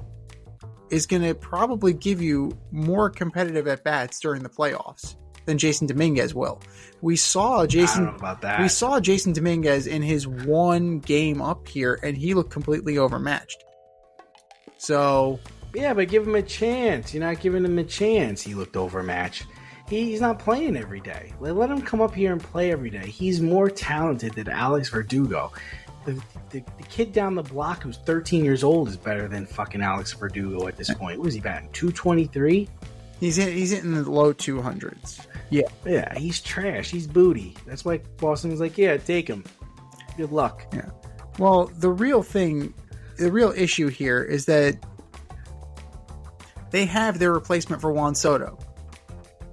is going to probably give you more competitive at-bats during the playoffs than Jasson Dominguez will. We saw Jasson Dominguez in his one game up here, and he looked completely overmatched. So yeah, but give him a chance. You're not giving him a chance. He looked overmatched. He's not playing every day. Let him come up here and play every day. He's more talented than Alex Verdugo. The kid down the block who's 13 years old is better than fucking Alex Verdugo at this point. What was he batting? 223? He's in the low 200s. Yeah, he's trash. He's booty. That's why Boston was like, yeah, take him. Good luck. Yeah. Well, the real issue here is that they have their replacement for Juan Soto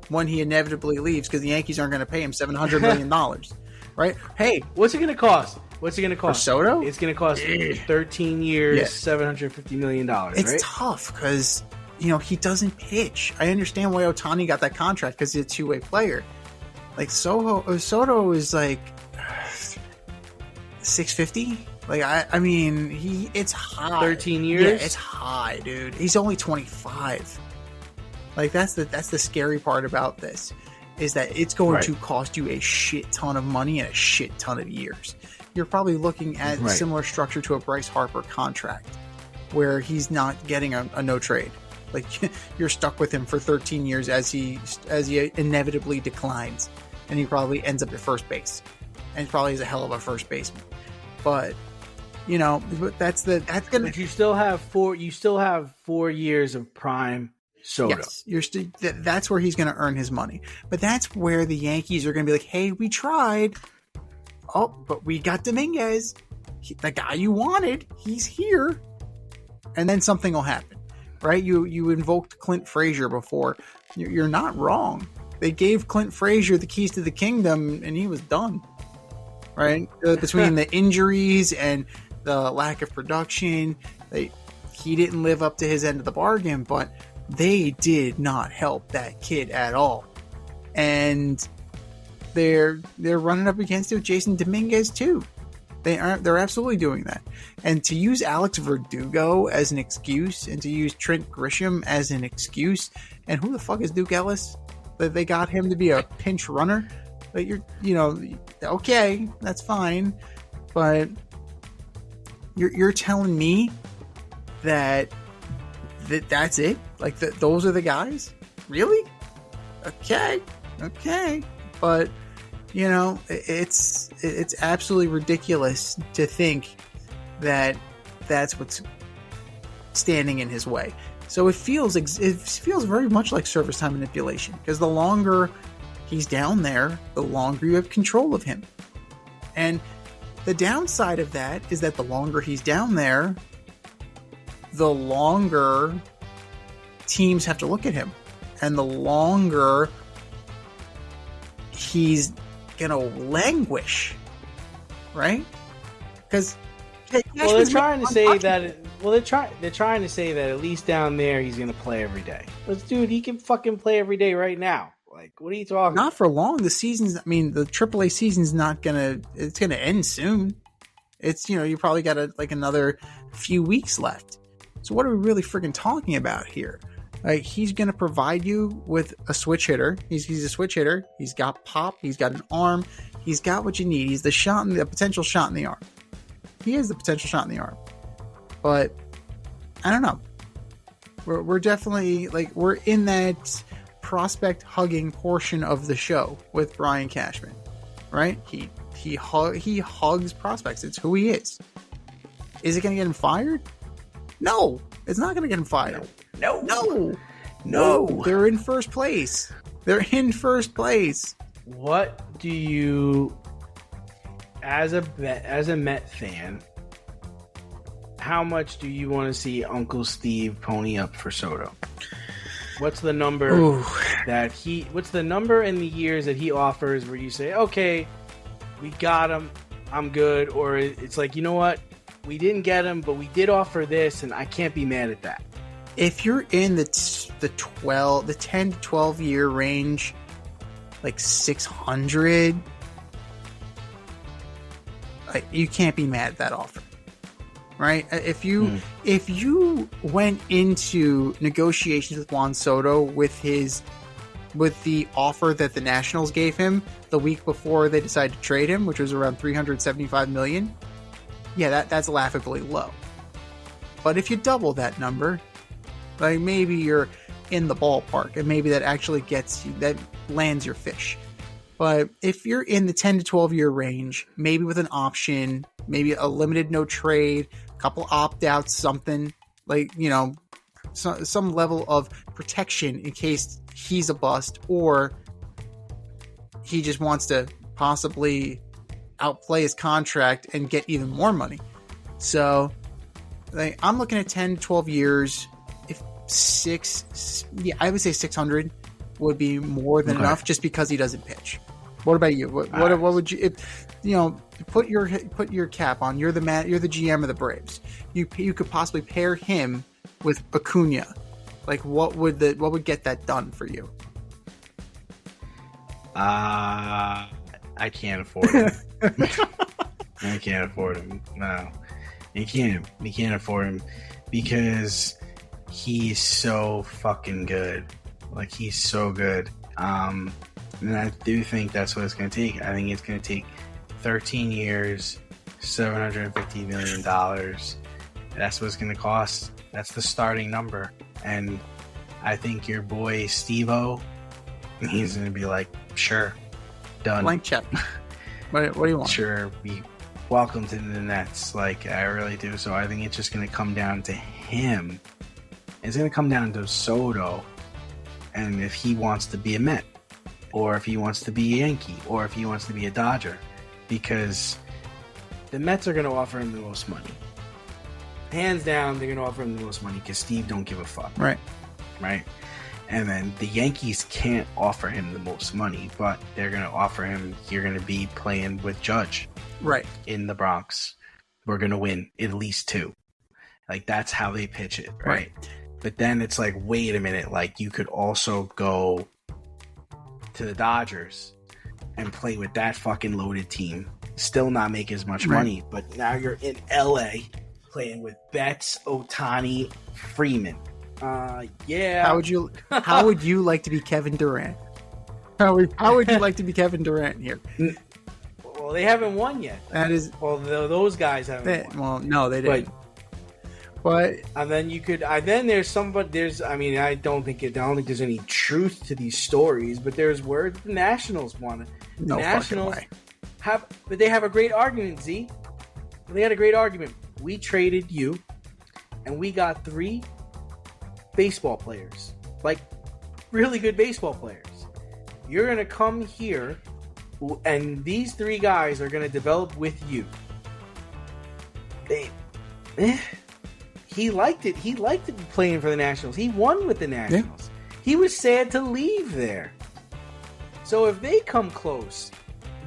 when he inevitably leaves because the Yankees aren't going to pay him $700 million. Right? Hey, what's it going to cost? For Soto? It's going to cost 13 years, $750 million, It's right? tough because, he doesn't pitch. I understand why Ohtani got that contract because he's a two-way player. Like, Soto is like 650. Like, I mean, it's high. 13 years? Yeah, it's high, dude. He's only 25. Like, that's the scary part about this, is that it's going to cost you a shit ton of money and a shit ton of years. You're probably looking at a similar structure to a Bryce Harper contract, where he's not getting a no trade. Like, you're stuck with him for 13 years as he inevitably declines, and he probably ends up at first base, and he probably is a hell of a first baseman. But that's gonna. But you still have 4 years of prime Soto. Yes, that's where he's going to earn his money. But that's where the Yankees are going to be like, hey, we tried. Oh, but we got Dominguez, the guy you wanted. He's here, and then something will happen, right? You invoked Clint Frazier before. You're not wrong. They gave Clint Frazier the keys to the kingdom, and he was done. Right? Between the injuries and the lack of production, he didn't live up to his end of the bargain, but they did not help that kid at all. And they're running up against it with Jasson Dominguez too. They're absolutely doing that. And to use Alex Verdugo as an excuse, and to use Trent Grisham as an excuse, and who the fuck is Duke Ellis? That they got him to be a pinch runner. But okay, that's fine. But you're telling me that's it? Like, those are the guys? Really? Okay. But, it's absolutely ridiculous to think that that's what's standing in his way. So it feels very much like service time manipulation, because the longer he's down there, the longer you have control of him. And the downside of that is that the longer he's down there, the longer teams have to look at him, and the longer he's gonna languish, right? Because they're trying to say that. They're trying to say that at least down there he's gonna play every day. But dude, he can fucking play every day right now. Like, what are you talking? Not for long. The AAA season's not gonna. It's gonna end soon. It's you probably got another few weeks left. So what are we really freaking talking about here? Like, he's gonna provide you with a switch hitter. He's a switch hitter. He's got pop. He's got an arm. He's got what you need. He's the potential shot in the arm. He is the potential shot in the arm. But I don't know. We're definitely we're in that prospect hugging portion of the show with Brian Cashman, right? He hugs prospects. It's who he is. Is it going to get him fired? No, it's not going to get him fired. No. They're in first place. What do you, as a Met fan, how much do you want to see Uncle Steve pony up for Soto? What's the number what's the number in the years that he offers where you say, okay, we got him, I'm good? Or it's like, you know what? We didn't get him, but we did offer this, and I can't be mad at that. If you're in the 10 to 12 year range, like 600, you can't be mad at that offer. Right? If you went into negotiations with Juan Soto with the offer that the Nationals gave him the week before they decided to trade him, which was around $375 million, yeah, that's laughably low. But if you double that number, like, maybe you're in the ballpark, and maybe that actually lands your fish. But if you're in the 10 to 12 year range, maybe with an option, maybe a limited no trade, couple opt-outs, something some level of protection in case he's a bust, or he just wants to possibly outplay his contract and get even more money. So like, I'm looking at 10 to 12 years. If I would say 600 would be more than enough, just because he doesn't pitch. What about you? What would you, if put your cap on? You're the man. You're the GM of the Braves. You could possibly pair him with Acuna. Like, what would get that done for you? I can't afford him. I can't afford him. No, you can't. You can't afford him because he's so fucking good. Like, he's so good. And I do think that's what it's going to take. I think it's going to take 13 years, $750 million. That's what it's going to cost. That's the starting number. And I think your boy Steve-O, he's going to be like, sure, done. Blank check. What do you want? Sure, be welcome to the Nets. Like, I really do. So I think it's just going to come down to him. It's going to come down to Soto, and if he wants to be a Met, or if he wants to be a Yankee, or if he wants to be a Dodger, because the Mets are going to offer him the most money. Hands down, they're going to offer him the most money because Steve don't give a fuck. Right. And then the Yankees can't offer him the most money, but they're going to offer him, you're going to be playing with Judge. Right. In the Bronx. We're going to win at least 2. Like, that's how they pitch it, right? But then it's like, wait a minute, like, you could also go to the Dodgers and play with that fucking loaded team, still not make as much money, but now you're in LA playing with Betts, Ohtani, Freeman. Yeah. How would you like to be Kevin Durant? How would you like to be Kevin Durant here? Well, they haven't won yet. That is, well, those guys haven't won. Well, no, they didn't. But and then you could. There's somebody. There's. I mean, I don't think there's any truth to these stories. But there's word the Nationals won it. No Nationals fucking way. But they have a great argument. Z. They had a great argument. We traded you, and we got 3 baseball players, like really good baseball players. You're gonna come here, and these 3 guys are gonna develop with you. He liked it. He liked it playing for the Nationals. He won with the Nationals. Yeah. He was sad to leave there. So if they come close,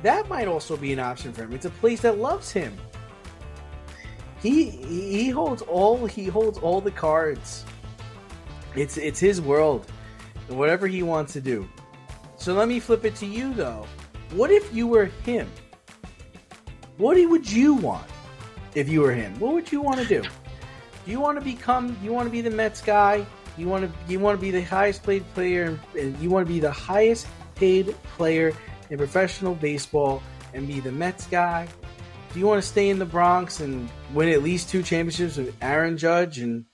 that might also be an option for him. It's a place that loves him. He holds all the cards. It's his world, and whatever he wants to do. So let me flip it to you though. What if you were him? What would you want if you were him? What would you want to do? Do you want to be the Mets guy? You want to be the highest paid player, and you want to be the highest paid player in professional baseball and be the Mets guy? Do you want to stay in the Bronx and win at least 2 championships with Aaron Judge and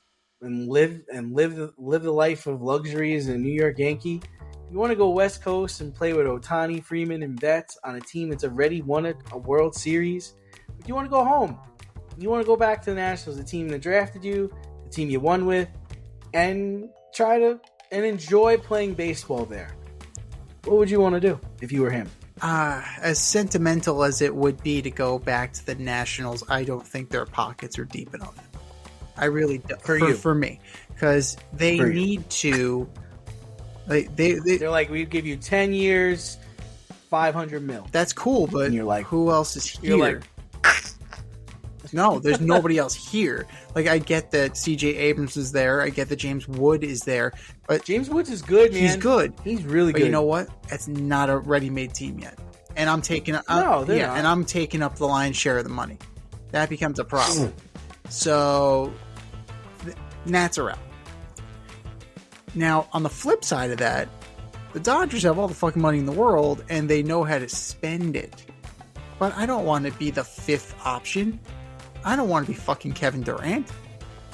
live the life of luxury as a New York Yankee? You want to go West Coast and play with Ohtani, Freeman, and Betts on a team that's already won a World Series? But you want to go home. You want to go back to the Nationals, the team that drafted you, the team you won with, and enjoy playing baseball there. What would you want to do if you were him? As sentimental as it would be to go back to the Nationals, I don't think their pockets are deep enough. I really don't. For me, because they need to. They're like, we give you 10 years, $500 million. That's cool, but you're like, who else is here? You're like, no, there's nobody else here. Like, I get that C.J. Abrams is there. I get that James Wood is there. But James Woods is good, man. He's good. He's really good. But you know what? It's not a ready-made team yet. And I'm taking up and I'm taking up the lion's share of the money. That becomes a problem. So Nats are out. Now, on the flip side of that, the Dodgers have all the fucking money in the world and they know how to spend it. But I don't want to be the 5th option. I don't want to be fucking Kevin Durant.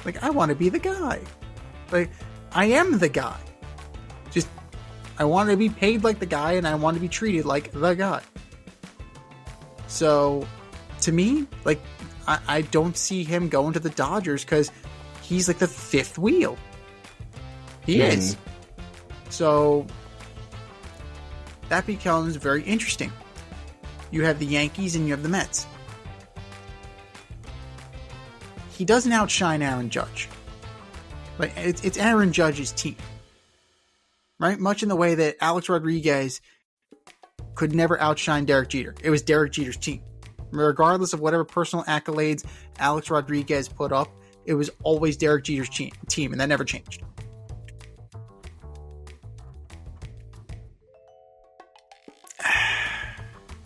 Like, I want to be the guy. Like, I am the guy. Just, I want to be paid like the guy, and I want to be treated like the guy. So, to me, like, I don't see him going to the Dodgers because he's like the 5th wheel. He is. So that becomes very interesting. You have the Yankees and you have the Mets. He doesn't outshine Aaron Judge. Like it's Aaron Judge's team, right? Much in the way that Alex Rodriguez could never outshine Derek Jeter. It was Derek Jeter's team. Regardless of whatever personal accolades Alex Rodriguez put up, it was always Derek Jeter's team, and that never changed.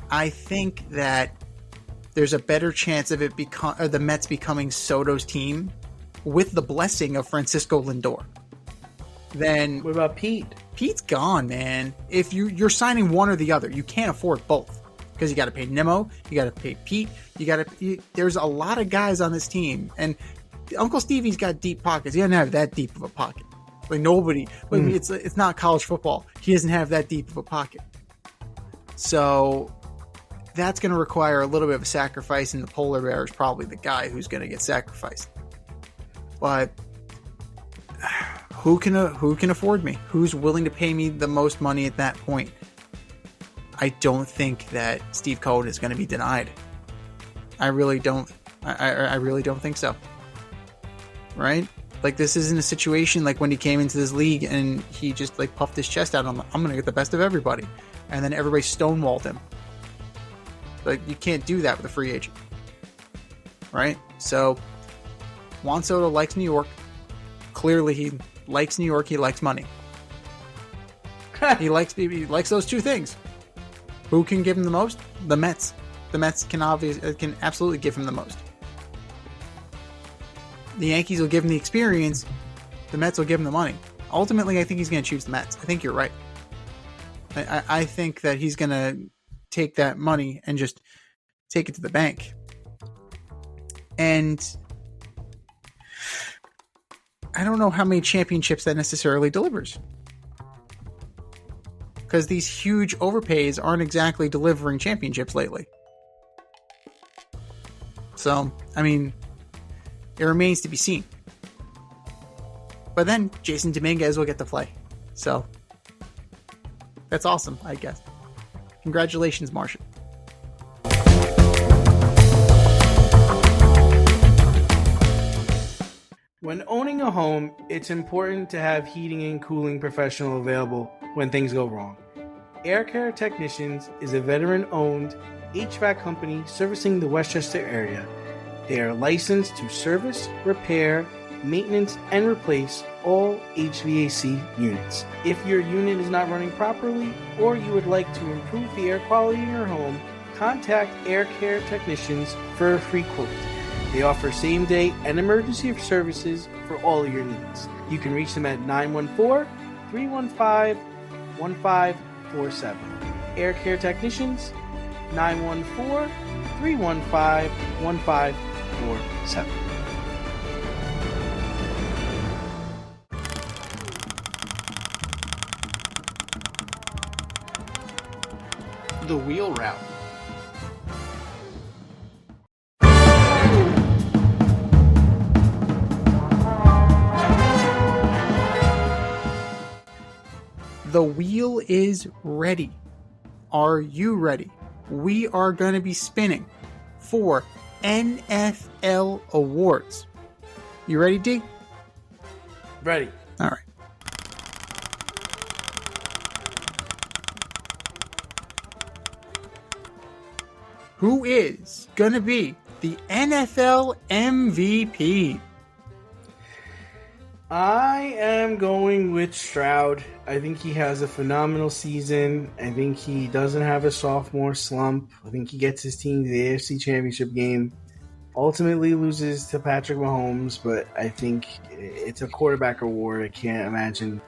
I think that there's a better chance of the Mets becoming Soto's team with the blessing of Francisco Lindor. Then What about Pete? Pete's gone, man. If you're signing one or the other, you can't afford both because you got to pay Nimmo, you got to pay Pete, there's a lot of guys on this team, and Uncle Stevie's got deep pockets. He doesn't have that deep of a pocket. Like nobody. It's not college football. He doesn't have that deep of a pocket. So that's going to require a little bit of a sacrifice, and the polar bear is probably the guy who's going to get sacrificed. But who can afford me? Who's willing to pay me the most money at that point? I don't think that Steve Cohen is going to be denied. I really don't. I really don't think so. Right? Like, this isn't a situation like when he came into this league and he just like puffed his chest out on, I'm going to get the best of everybody. And then everybody stonewalled him. Like, you can't do that with a free agent. Right? So, Juan Soto likes New York. Clearly, he likes New York. He likes money. He likes those two things. Who can give him the most? The Mets. The Mets can absolutely give him the most. The Yankees will give him the experience. The Mets will give him the money. Ultimately, I think he's going to choose the Mets. I think you're right. I think that he's going to take that money and just take it to the bank. And I don't know how many championships that necessarily delivers. Because these huge overpays aren't exactly delivering championships lately. So, I mean, it remains to be seen. But then Jasson Dominguez will get to play. So, that's awesome, I guess. Congratulations, Martian. When owning a home, it's important to have heating and cooling professional available when things go wrong. Air Care Technicians is a veteran-owned HVAC company servicing the Westchester area. They are licensed to service, repair, maintenance, and replace all HVAC units. If your unit is not running properly or you would like to improve the air quality in your home, contact Air Care Technicians for a free quote. They offer same-day and emergency services for all of your needs. You can reach them at 914-315-1547. Air Care Technicians, 914-315-1547. The wheel route. The wheel is ready. Are you ready? We are going to be spinning for NFL awards. You ready, D? Ready. All right. Who is going to be the NFL MVP? I am going with Stroud. I think he has a phenomenal season. I think he doesn't have a sophomore slump. I think he gets his team to the AFC Championship game. Ultimately loses to Patrick Mahomes, but I think it's a quarterback award. I can't imagine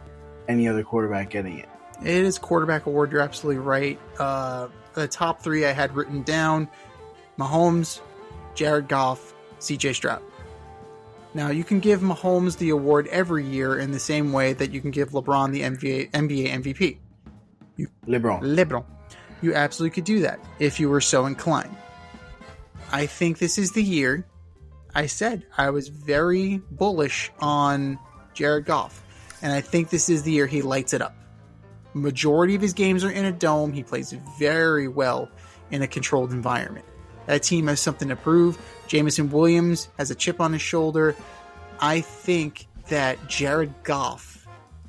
any other quarterback getting it. It is quarterback award. You're absolutely right. The top three I had written down: Mahomes, Jared Goff, CJ Stroud. Now, you can give Mahomes the award every year in the same way that you can give LeBron the NBA MVP. LeBron. You absolutely could do that if you were so inclined. I think this is the year. I said I was very bullish on Jared Goff. And I think this is the year he lights it up. Majority of his games are in a dome. He plays very well in a controlled environment. That team has something to prove. Jameson Williams has a chip on his shoulder. I think that Jared Goff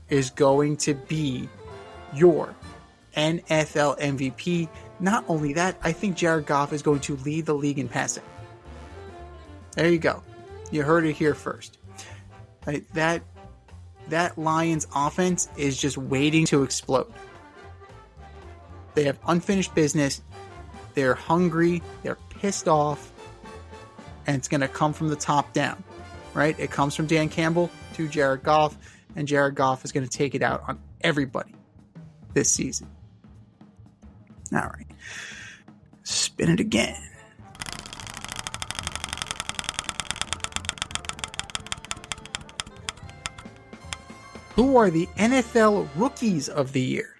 is going to be your NFL MVP. Not only that, I think Jared Goff is going to lead the league in passing. There you go. You heard it here first. That Lions offense is just waiting to explode. They have unfinished business. They're hungry. They're pissed off. And it's going to come from the top down, right? It comes from Dan Campbell to Jared Goff, and Jared Goff is going to take it out on everybody this season. All right. Spin it again. Who are the NFL Rookies of the Year?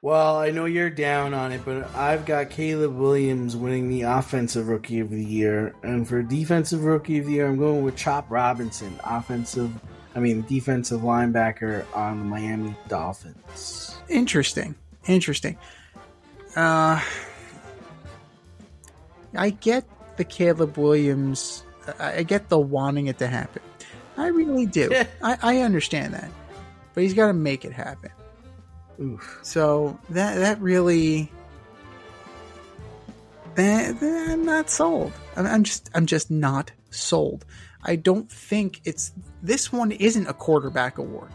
Well, I know you're down on it, but I've got Caleb Williams winning the Offensive Rookie of the Year. And for Defensive Rookie of the Year, I'm going with Chop Robinson, defensive linebacker on the Miami Dolphins. Interesting. I get the Caleb Williams. I get the wanting it to happen. I really do. Yeah. I understand that. But he's got to make it happen. Oof. So that really, I'm not sold. I'm just not sold. I don't think this one isn't a quarterback award,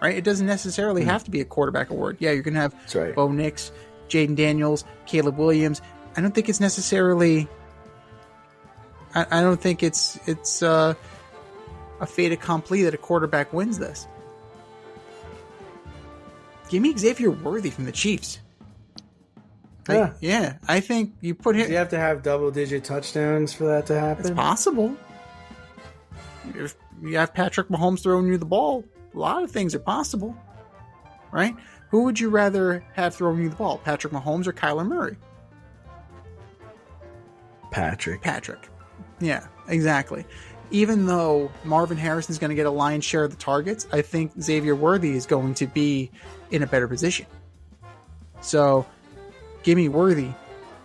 right? It doesn't necessarily have to be a quarterback award. Yeah, you're gonna have Bo Nix, Jaden Daniels, Caleb Williams. I don't think it's necessarily. I don't think it's a fait accompli that a quarterback wins this. Give me Xavier Worthy from the Chiefs. Yeah, I think you put him. Do you have to have double-digit touchdowns for that to happen? It's possible. If you have Patrick Mahomes throwing you the ball, a lot of things are possible, right? Who would you rather have throwing you the ball, Patrick Mahomes or Kyler Murray? Patrick. Yeah, exactly. Even though Marvin Harrison is going to get a lion's share of the targets, I think Xavier Worthy is going to be in a better position. So, give me Worthy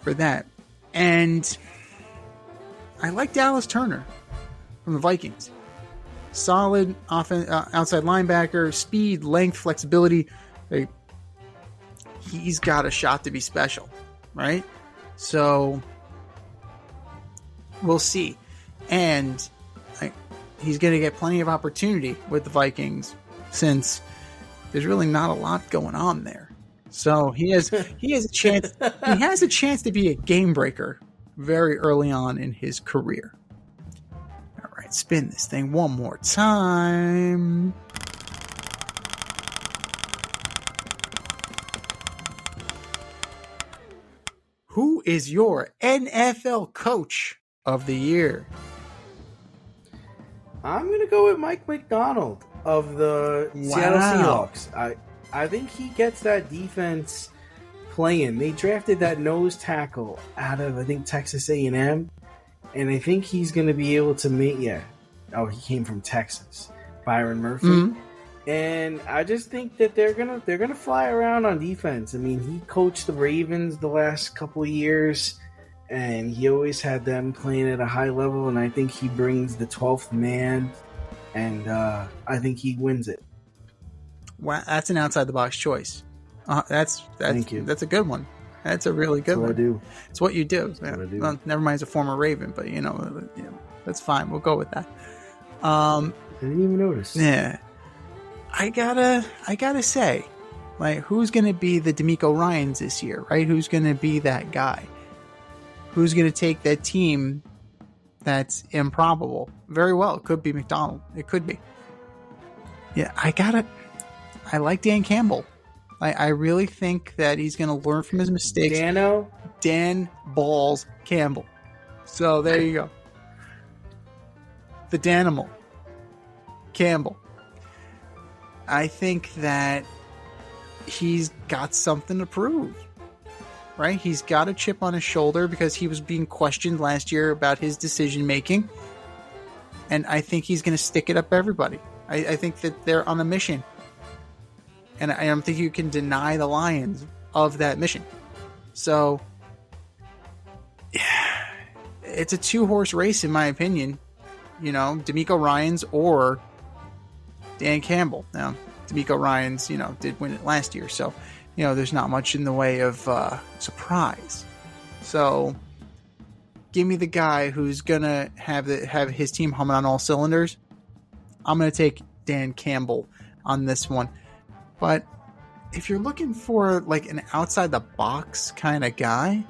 for that. And I like Dallas Turner from the Vikings. Solid outside linebacker, speed, length, flexibility. He's got a shot to be special, right? So, we'll see. And he's going to get plenty of opportunity with the Vikings since there's really not a lot going on there. So he has a chance. He has a chance to be a game breaker very early on in his career. All right, spin this thing one more time. Who is your NFL Coach of the Year? I'm going to go with Mike McDonald of the Seattle Seahawks. I think he gets that defense playing. They drafted that nose tackle out of, I think, Texas A&M, and I think he's going to be able to make. He came from Texas, Byron Murphy, and I just think that they're gonna fly around on defense. I mean, he coached the Ravens the last couple of years. And he always had them playing at a high level, and I think he brings the 12th man, and I think he wins it. Wow, that's an outside-the-box choice. Thank you. That's a good one. That's a really good one. What I do. It's what you do. That's what I do. Well, never mind, he's a former Raven, but that's fine. We'll go with that. I didn't even notice. Yeah, I gotta say, like, who's gonna be the DeMeco Ryans this year, right? Who's gonna be that guy? Who's going to take that team that's improbable? Very well. It could be McDonald. It could be. Yeah, I like Dan Campbell. I really think that he's going to learn from his mistakes. Dan Balls Campbell. So there you go. The Danimal. Campbell. I think that he's got something to prove. Right? He's got a chip on his shoulder because he was being questioned last year about his decision making. And I think he's going to stick it up everybody. I think that they're on a mission. And I don't think you can deny the Lions of that mission. So, it's a 2-horse race, in my opinion. You know, D'Amico Ryans or Dan Campbell. Now, D'Amico Ryans, did win it last year. So, there's not much in the way of surprise. So, give me the guy who's going to have his team humming on all cylinders. I'm going to take Dan Campbell on this one. But if you're looking for like an outside the box kind of guy,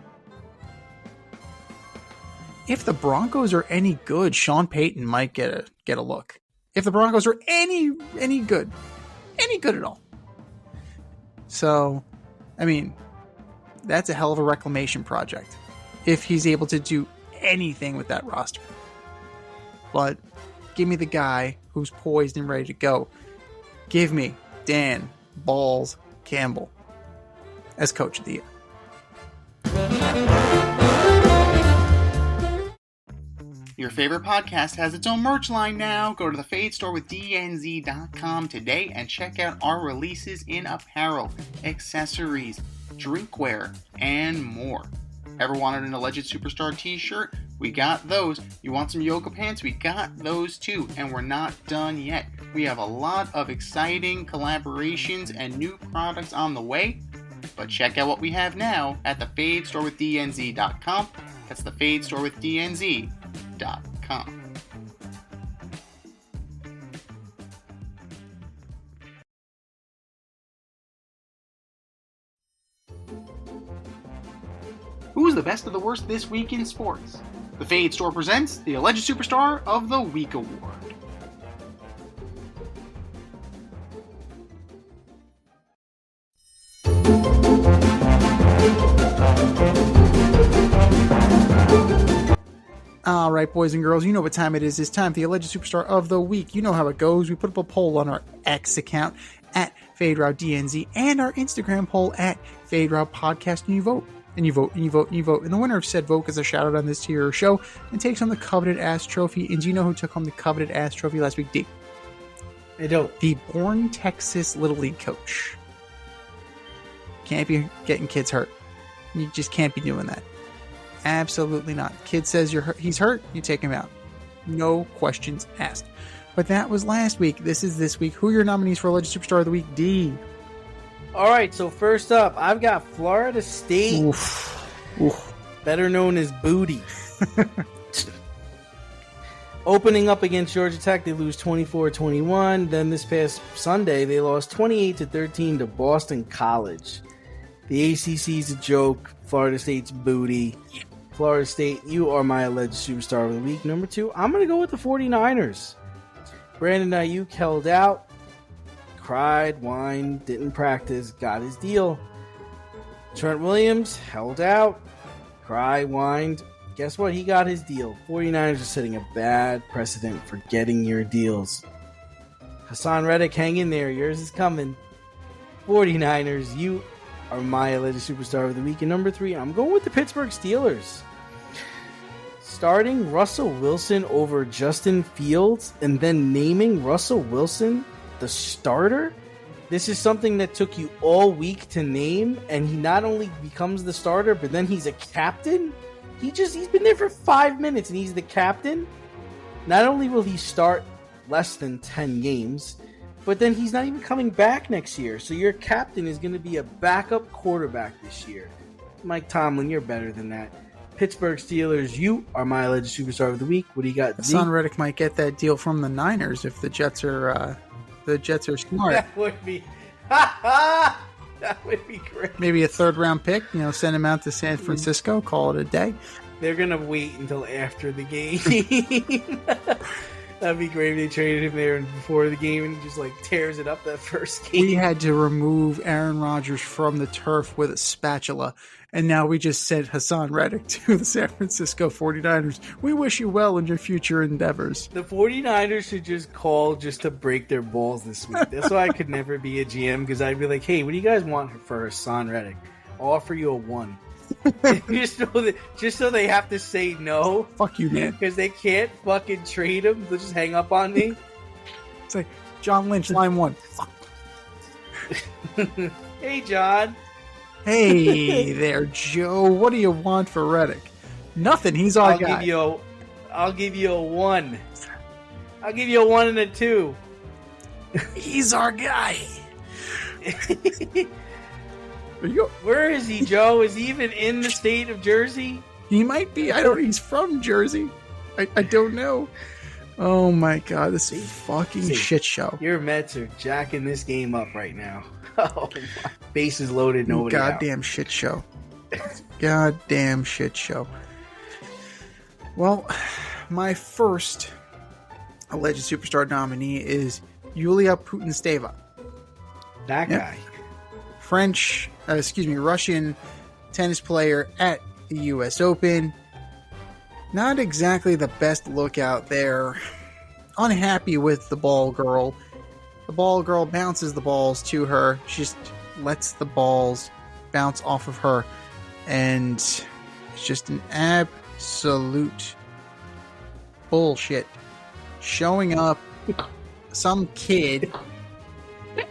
if the Broncos are any good, Sean Payton might get a look. If the Broncos are any good at all. So, I mean, that's a hell of a reclamation project if he's able to do anything with that roster. But give me the guy who's poised and ready to go. Give me Dan Balls Campbell as Coach of the Year. Your favorite podcast has its own merch line now. Go to the Fade Store with DNZ.com today and check out our releases in apparel, accessories, drinkware, and more. Ever wanted an Alleged Superstar t-shirt? We got those. You want some yoga pants? We got those too. And we're not done yet. We have a lot of exciting collaborations and new products on the way. But check out what we have now at the Fade Store with DNZ.com. That's the Fade Store with DNZ.com. Who's the best of the worst this week in sports? The Fade Store presents the Alleged Superstar of the Week Award. All right, boys and girls, you know what time it is. It's time for the Alleged Superstar of the Week. You know how it goes. We put up a poll on our X account at FadeRouteDNZ and our Instagram poll at FadeRoutePodcast, and you vote. And you vote, and you vote, and you vote. And the winner of said vote gets a shout out on this tier show and takes home the coveted ass trophy. And do you know who took home the coveted ass trophy last week, D? I don't. The Born Texas Little League coach. Can't be getting kids hurt. You just can't be doing that. Absolutely not. Kid says he's hurt, you take him out. No questions asked. But that was last week. This is this week. Who are your nominees for Alleged Superstar of the Week, D? All right, so first up, I've got Florida State, Oof. better known as Booty. Opening up against Georgia Tech, they lose 24-21. Then this past Sunday, they lost 28-13 to Boston College. The ACC's a joke. Florida State's booty. Florida State, you are my Alleged Superstar of the Week. Number 2, I'm going to go with the 49ers. Brandon Ayuk held out. Cried, whined, didn't practice, got his deal. Trent Williams held out, cried, whined. Guess what? He got his deal. 49ers are setting a bad precedent for getting your deals. Hassan Reddick, hang in there. Yours is coming. 49ers, you are my Alleged Superstar of the Week. And number 3, I'm going with the Pittsburgh Steelers. Starting Russell Wilson over Justin Fields and then naming Russell Wilson the starter. This is something that took you all week to name, and he not only becomes the starter, but then he's a captain. He's been there for 5 minutes and he's the captain. Not only will he start less than 10 games, but then he's not even coming back next year. So your captain is going to be a backup quarterback this year. Mike Tomlin, you're better than that. Pittsburgh Steelers, you are my Alleged Superstar of the Week. What do you got, Z? Hassan Reddick might get that deal from the Niners if the Jets are smart. That would be that would be great. Maybe a 3rd round pick, send him out to San Francisco, call it a day. They're gonna wait until after the game. That'd be great if they traded him there before the game and he just tears it up that first game. We had to remove Aaron Rodgers from the turf with a spatula, and now we just sent Hassan Reddick to the San Francisco 49ers. We wish you well in your future endeavors. The 49ers should just call just to break their balls this week. That's why I could never be a GM, because I'd be like, hey, what do you guys want for Hassan Reddick? I'll offer you a 1. just so they have to say no. Fuck you, man. Because they can't fucking trade him. They'll just hang up on me. It's like, John Lynch, line 1. Fuck. Hey, John. Hey there, Joe. What do you want for Reddick? Nothing. He's our guy. I'll give you a 1. I'll give you a 1 and a 2. He's our guy. Where is he, Joe? Is he even in the state of Jersey? He might be. He's from Jersey. I don't know. Oh my god, this is a fucking shit show. Your Mets are jacking this game up right now. Oh my. Bases loaded, nobody Goddamn out. Shit show. Goddamn shit show. Well, my first alleged superstar nominee is Yulia Putintseva. That guy. Russian tennis player at the U.S. Open. Not exactly the best look out there. Unhappy with the ball girl. The ball girl bounces the balls to her. She just lets the balls bounce off of her. And it's just an absolute bullshit. Showing up some kid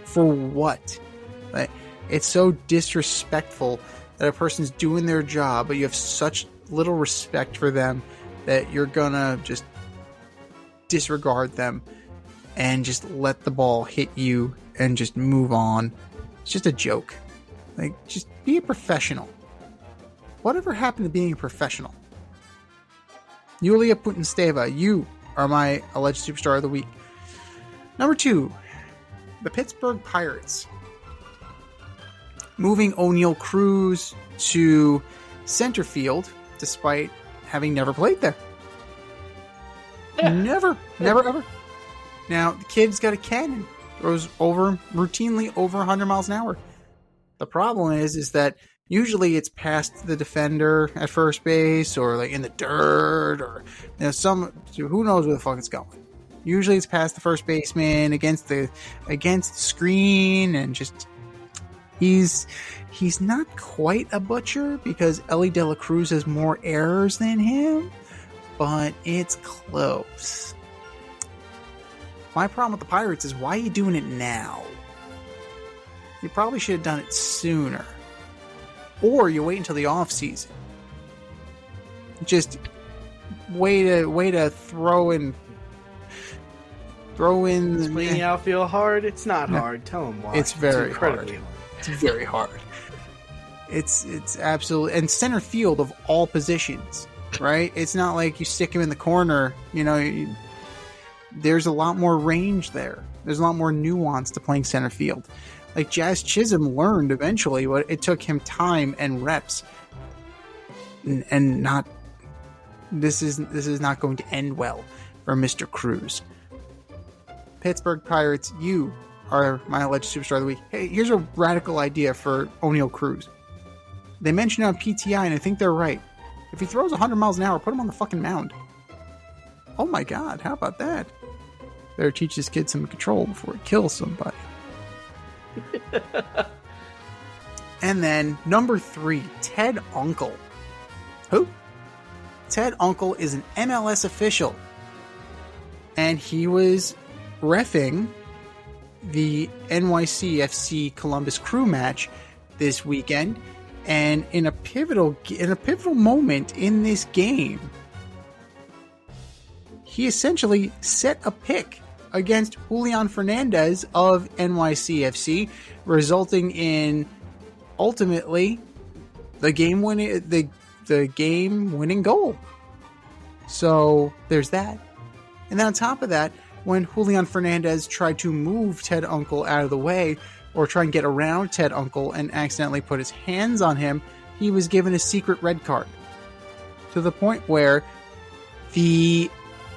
for what? Like, it's so disrespectful that a person's doing their job, but you have such little respect for them that you're gonna just disregard them and just let the ball hit you and just move on. It's just a joke. Like, just be a professional. Whatever happened to being a professional? Yulia Putintseva, you are my alleged superstar of the week. Number 2, the Pittsburgh Pirates. Moving O'Neal Cruz to center field, despite having never played there. Never, ever. Now, the kid's got a cannon. Throws routinely over 100 miles an hour. The problem is that usually it's past the defender at first base, or like in the dirt, or who knows where the fuck it's going. Usually it's past the first baseman, against the screen, and just he's not quite a butcher because Ellie De La Cruz has more errors than him, but it's close. My problem with the Pirates is, why are you doing it now? You probably should have done it sooner. Or you wait until the off season. Just way to throw in. Is playing the outfield hard? It's not hard. Tell him why. It's very incredibly hard. It's very hard. It's absolutely, and center field of all positions, right? It's not like you stick him in the corner. There's a lot more range there. There's a lot more nuance to playing center field. Like Jazz Chisholm learned eventually, what it took him time and reps, and not. This is not going to end well for Mr. Cruz. Pittsburgh Pirates, you are my alleged superstar of the week. Hey, here's a radical idea for O'Neal Cruz. They mentioned it on PTI, and I think they're right. If he throws 100 miles an hour, put him on the fucking mound. Oh my god, how about that? Better teach this kid some control before he kills somebody. And then, number 3, Ted Unkel. Who? Ted Unkel is an MLS official. And he was reffing the NYCFC Columbus Crew match this weekend. And in a pivotal moment in this game, he essentially set a pick against Julian Fernandez of NYCFC, resulting in ultimately the game winning goal. So there's that. And then on top of that, when Julian Fernandez tried to move Ted Unkel out of the way, or try and get around Ted Unkel and accidentally put his hands on him, he was given a secret red card. To the point where the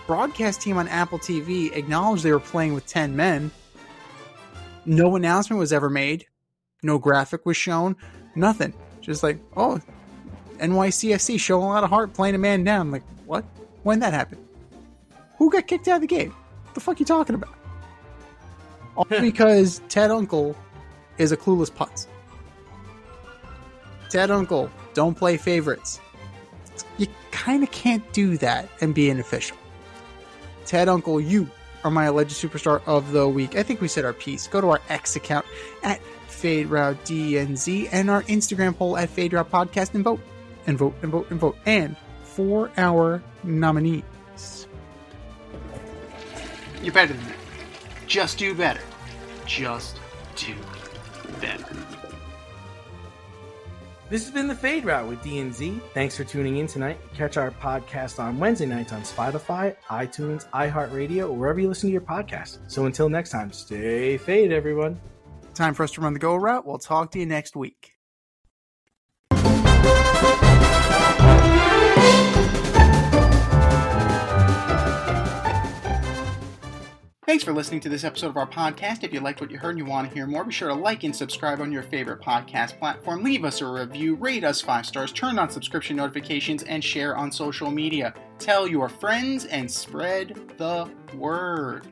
broadcast team on Apple TV acknowledged they were playing with 10 men. No announcement was ever made. No graphic was shown. Nothing. Just like, oh, NYCFC showing a lot of heart playing a man down. Like, what? When that happened? Who got kicked out of the game? What the fuck are you talking about? All because Ted Unkel is a clueless putz. Ted Unkel, don't play favorites. You kind of can't do that and be an official. Ted Unkel, you are my alleged superstar of the week. I think we said our piece. Go to our X account at FadeRouteDNZ and our Instagram poll at FadeRoutePodcast and vote. And vote, and vote, and vote. And for our nominees. You're better than that. Just do better. Just do better. This has been the Fade Route with DNZ. Thanks for tuning in tonight. Catch our podcast on Wednesday nights on Spotify, iTunes, iHeartRadio, or wherever you listen to your podcast. So until next time, stay fade, everyone. Time for us to run the go route. We'll talk to you next week. Thanks for listening to this episode of our podcast. If you liked what you heard and you want to hear more, be sure to like and subscribe on your favorite podcast platform. Leave us a review, rate us 5 stars, turn on subscription notifications, and share on social media. Tell your friends and spread the word.